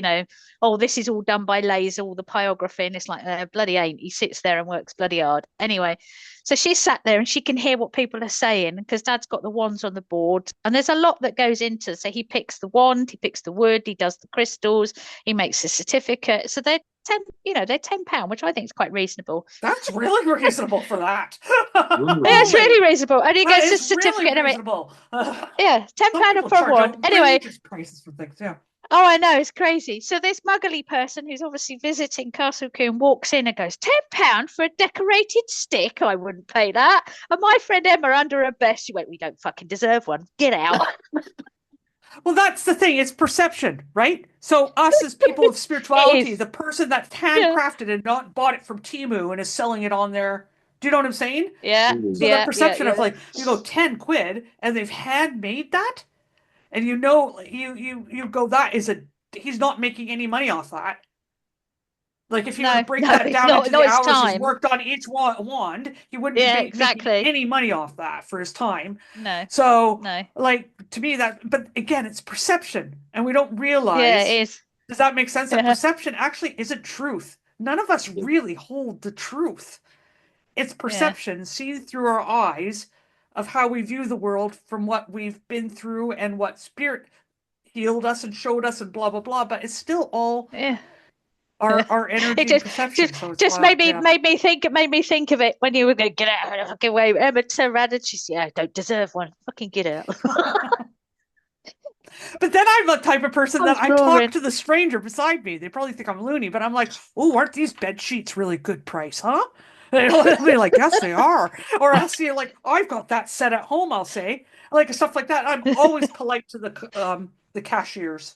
oh, this is all done by laser, all the pyrography, and it's like, bloody ain't. He sits there and works bloody hard. Anyway, so she sat there and she can hear what people are saying because Dad's got the wands on the board, and there's a lot that goes into. So he picks the wand, he picks the wood, he does the crystals, he makes a certificate. So they're £10, which I think is quite reasonable. That's really reasonable for that. Yeah, it's really reasonable, and he gets a certificate. Really reasonable. Yeah, £10 for a wand. Anyway, prices for things. Yeah. Oh, I know, it's crazy. So this muggly person who's obviously visiting Castle Coombe walks in and goes, £10 for a decorated stick? I wouldn't pay that. And my friend Emma, under her best, she went, we don't fucking deserve one. Get out. Well, that's the thing. It's perception, right? So us as people of spirituality, the person that's handcrafted and not bought it from Temu and is selling it on their... Do you know what I'm saying? Yeah. So the perception of like, you go 10 quid and they've handmade that, and you go, that is he's not making any money off that. Like if you were to break that down into the hours he's worked on each wand, he wouldn't be making any money off that for his time. No. So like to me but again, it's perception, and we don't realize. Yeah, it is. Does that make sense? That perception actually isn't truth. None of us really hold the truth. It's perception seen through our eyes of how we view the world from what we've been through and what spirit healed us and showed us and blah blah blah. But it's still all our energy and perception. Just made me think of it when you were going to get out of the fucking way. Emma turned around and she said, I don't deserve one. Fucking get out. But then I'm the type of person that I talk to the stranger beside me. They probably think I'm loony, but I'm like, oh, aren't these bed sheets really good price, huh? And they'll be like, yes, they are. Or I'll see like, I've got that set at home, I'll say. Like stuff like that. I'm always polite to the cashiers.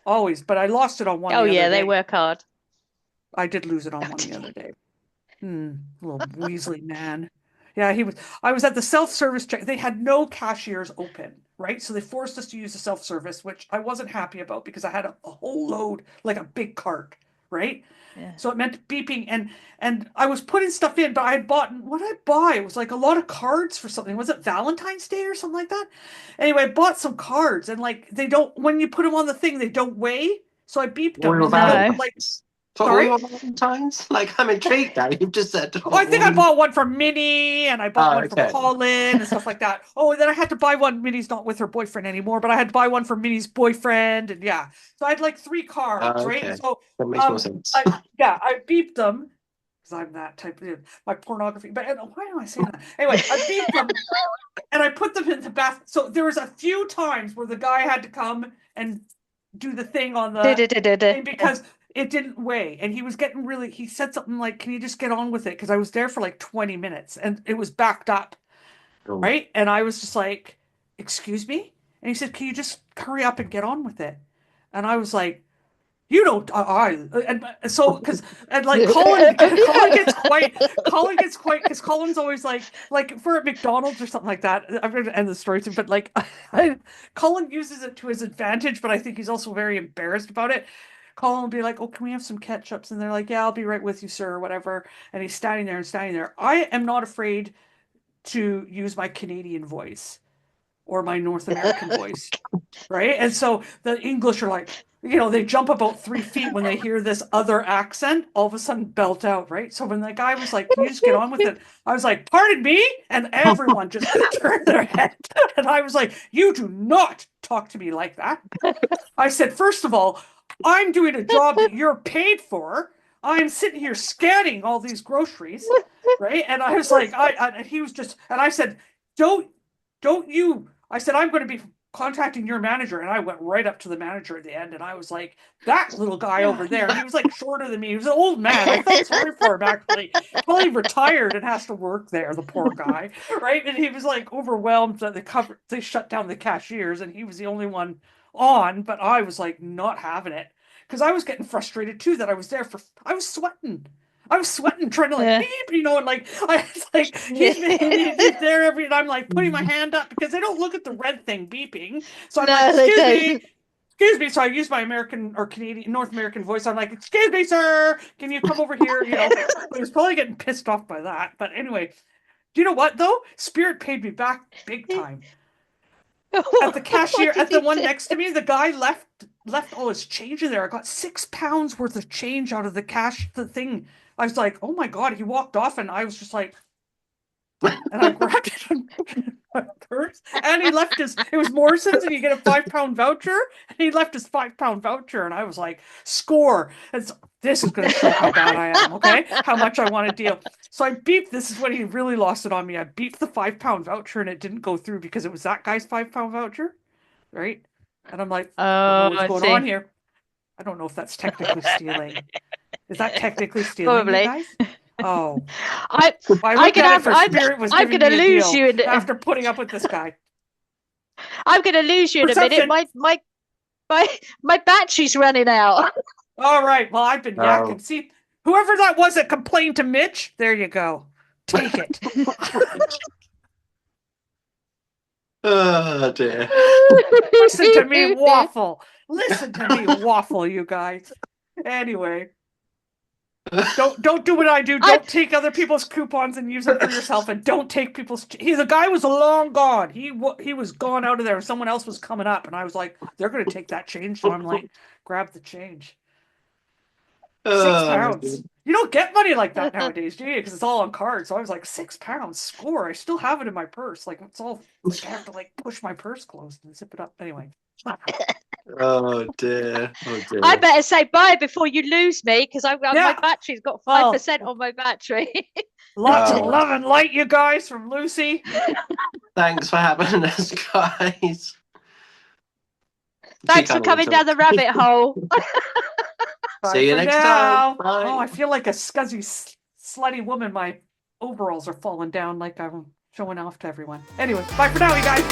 Always. But I lost it on one the other day. They work hard. I did lose it on one the other day. Little Weasley man. Yeah, I was at the self-service check. They had no cashiers open, right? So they forced us to use the self-service, which I wasn't happy about because I had a whole load, like a big cart, right? Yeah. So it meant beeping, and I was putting stuff in, but I had bought, what did I buy? It was like a lot of cards for something. Was it Valentine's Day or something like that? Anyway, I bought some cards, and like they don't, when you put them on the thing, they don't weigh. So I beeped them, Royal and they No. don't like. For Sorry? all your Valentines? Like, I'm intrigued now. You've just said. Oh, I think I bought one for Minnie, and I bought one for okay. Colin and stuff like that. Oh, and then I had to buy one. Minnie's not with her boyfriend anymore, but I had to buy one for Minnie's boyfriend, and yeah. So I had like 3 cards, right? Okay. So That makes more sense. I beeped them because I'm that type of my pornography. But why am I saying that? Anyway, I beeped them and I put them in the bath. So there was a few times where the guy had to come and do the thing on the thing because it didn't weigh, and he was getting really. He said something like, "Can you just get on with it?" Because I was there for like 20 minutes and it was backed up, Oh. right? And I was just like, "Excuse me," and he said, "Can you just hurry up and get on with it?" And I was like, "You don't." And so because and like Colin gets quite because Colin's always like for at McDonald's or something like that. I'm going to end the story soon, but like Colin uses it to his advantage, but I think he's also very embarrassed about it. Colin will be like, "Oh, can we have some ketchups?" And they're like, "Yeah, I'll be right with you, sir," or whatever. And he's standing there. I am not afraid to use my Canadian voice or my North American voice, right? And so the English are like, they jump about 3 feet when they hear this other accent, all of a sudden belt out, right? So when the guy was like, "Can you just get on with it?" I was like, "Pardon me?" And everyone just turned their head. And I was like, "You do not talk to me like that." I said, "First of all, I'm doing a job that you're paid for. I'm sitting here scanning all these groceries, right?" And I was like, and he was just, and I said, don't you, I said, "I'm going to be contacting your manager." And I went right up to the manager at the end, and I was like, "That little guy over there," and he was like shorter than me. He was an old man. I felt sorry for him, actually. Probably retired and has to work there, the poor guy, right? And he was like overwhelmed that they shut down the cashiers, and he was the only one on, but I was like not having it because I was getting frustrated too that I was there I was sweating. I was sweating, trying to like beep, and like I was like he's there and I'm like putting my hand up because they don't look at the red thing beeping. So I'm like, excuse me. So I use my American or Canadian, North American voice. I'm like, "Excuse me, sir, can you come over here?" He was probably getting pissed off by that. But anyway, do you know what though? Spirit paid me back big time. At the cashier, at the one next to me, the guy left all his change in there. I got £6 worth of change out of the thing. I was like, "Oh my God," he walked off, and I was just like, and I grabbed it in my purse, and he left it was Morrison's, and you get a £5 voucher, and he left his £5 voucher, and I was like, score. This is going to show how bad I am, okay? How much I want to deal. So I beeped, this is when he really lost it on me. I beeped the £5 voucher, and it didn't go through because it was that guy's £5 voucher, right? And I'm like, I don't know what's going on here. I don't know if that's technically stealing. Is that technically stealing, Probably. you guys? Oh, I'm gonna lose you after putting up with this guy. I'm gonna lose you in a minute. My battery's running out. All right. Well, I've been yakking. See, whoever that was that complained to Mitch, there you go. Take it. Oh dear. Listen to me waffle. Listen to me waffle, you guys. Anyway. Don't do what I do. Don't take other people's coupons and use them for yourself, and don't take people's. The guy was long gone. He was gone out of there. Someone else was coming up, and I was like, "They're going to take that change." So I'm like, "Grab the change." £6. You don't get money like that nowadays, do you? Because it's all on card. So I was like, £6 score. I still have it in my purse. Like it's all like I have to like push my purse closed and zip it up. Anyway. Oh dear. I better say bye before you lose me because my battery's got 5% on my battery. Lots of love and light, you guys, from Lucy. Thanks for having us, guys. Thanks for coming down the rabbit hole. See you next time. Bye. Oh, I feel like a scuzzy, slutty woman. My overalls are falling down like I'm showing off to everyone. Anyway, bye for now, you guys.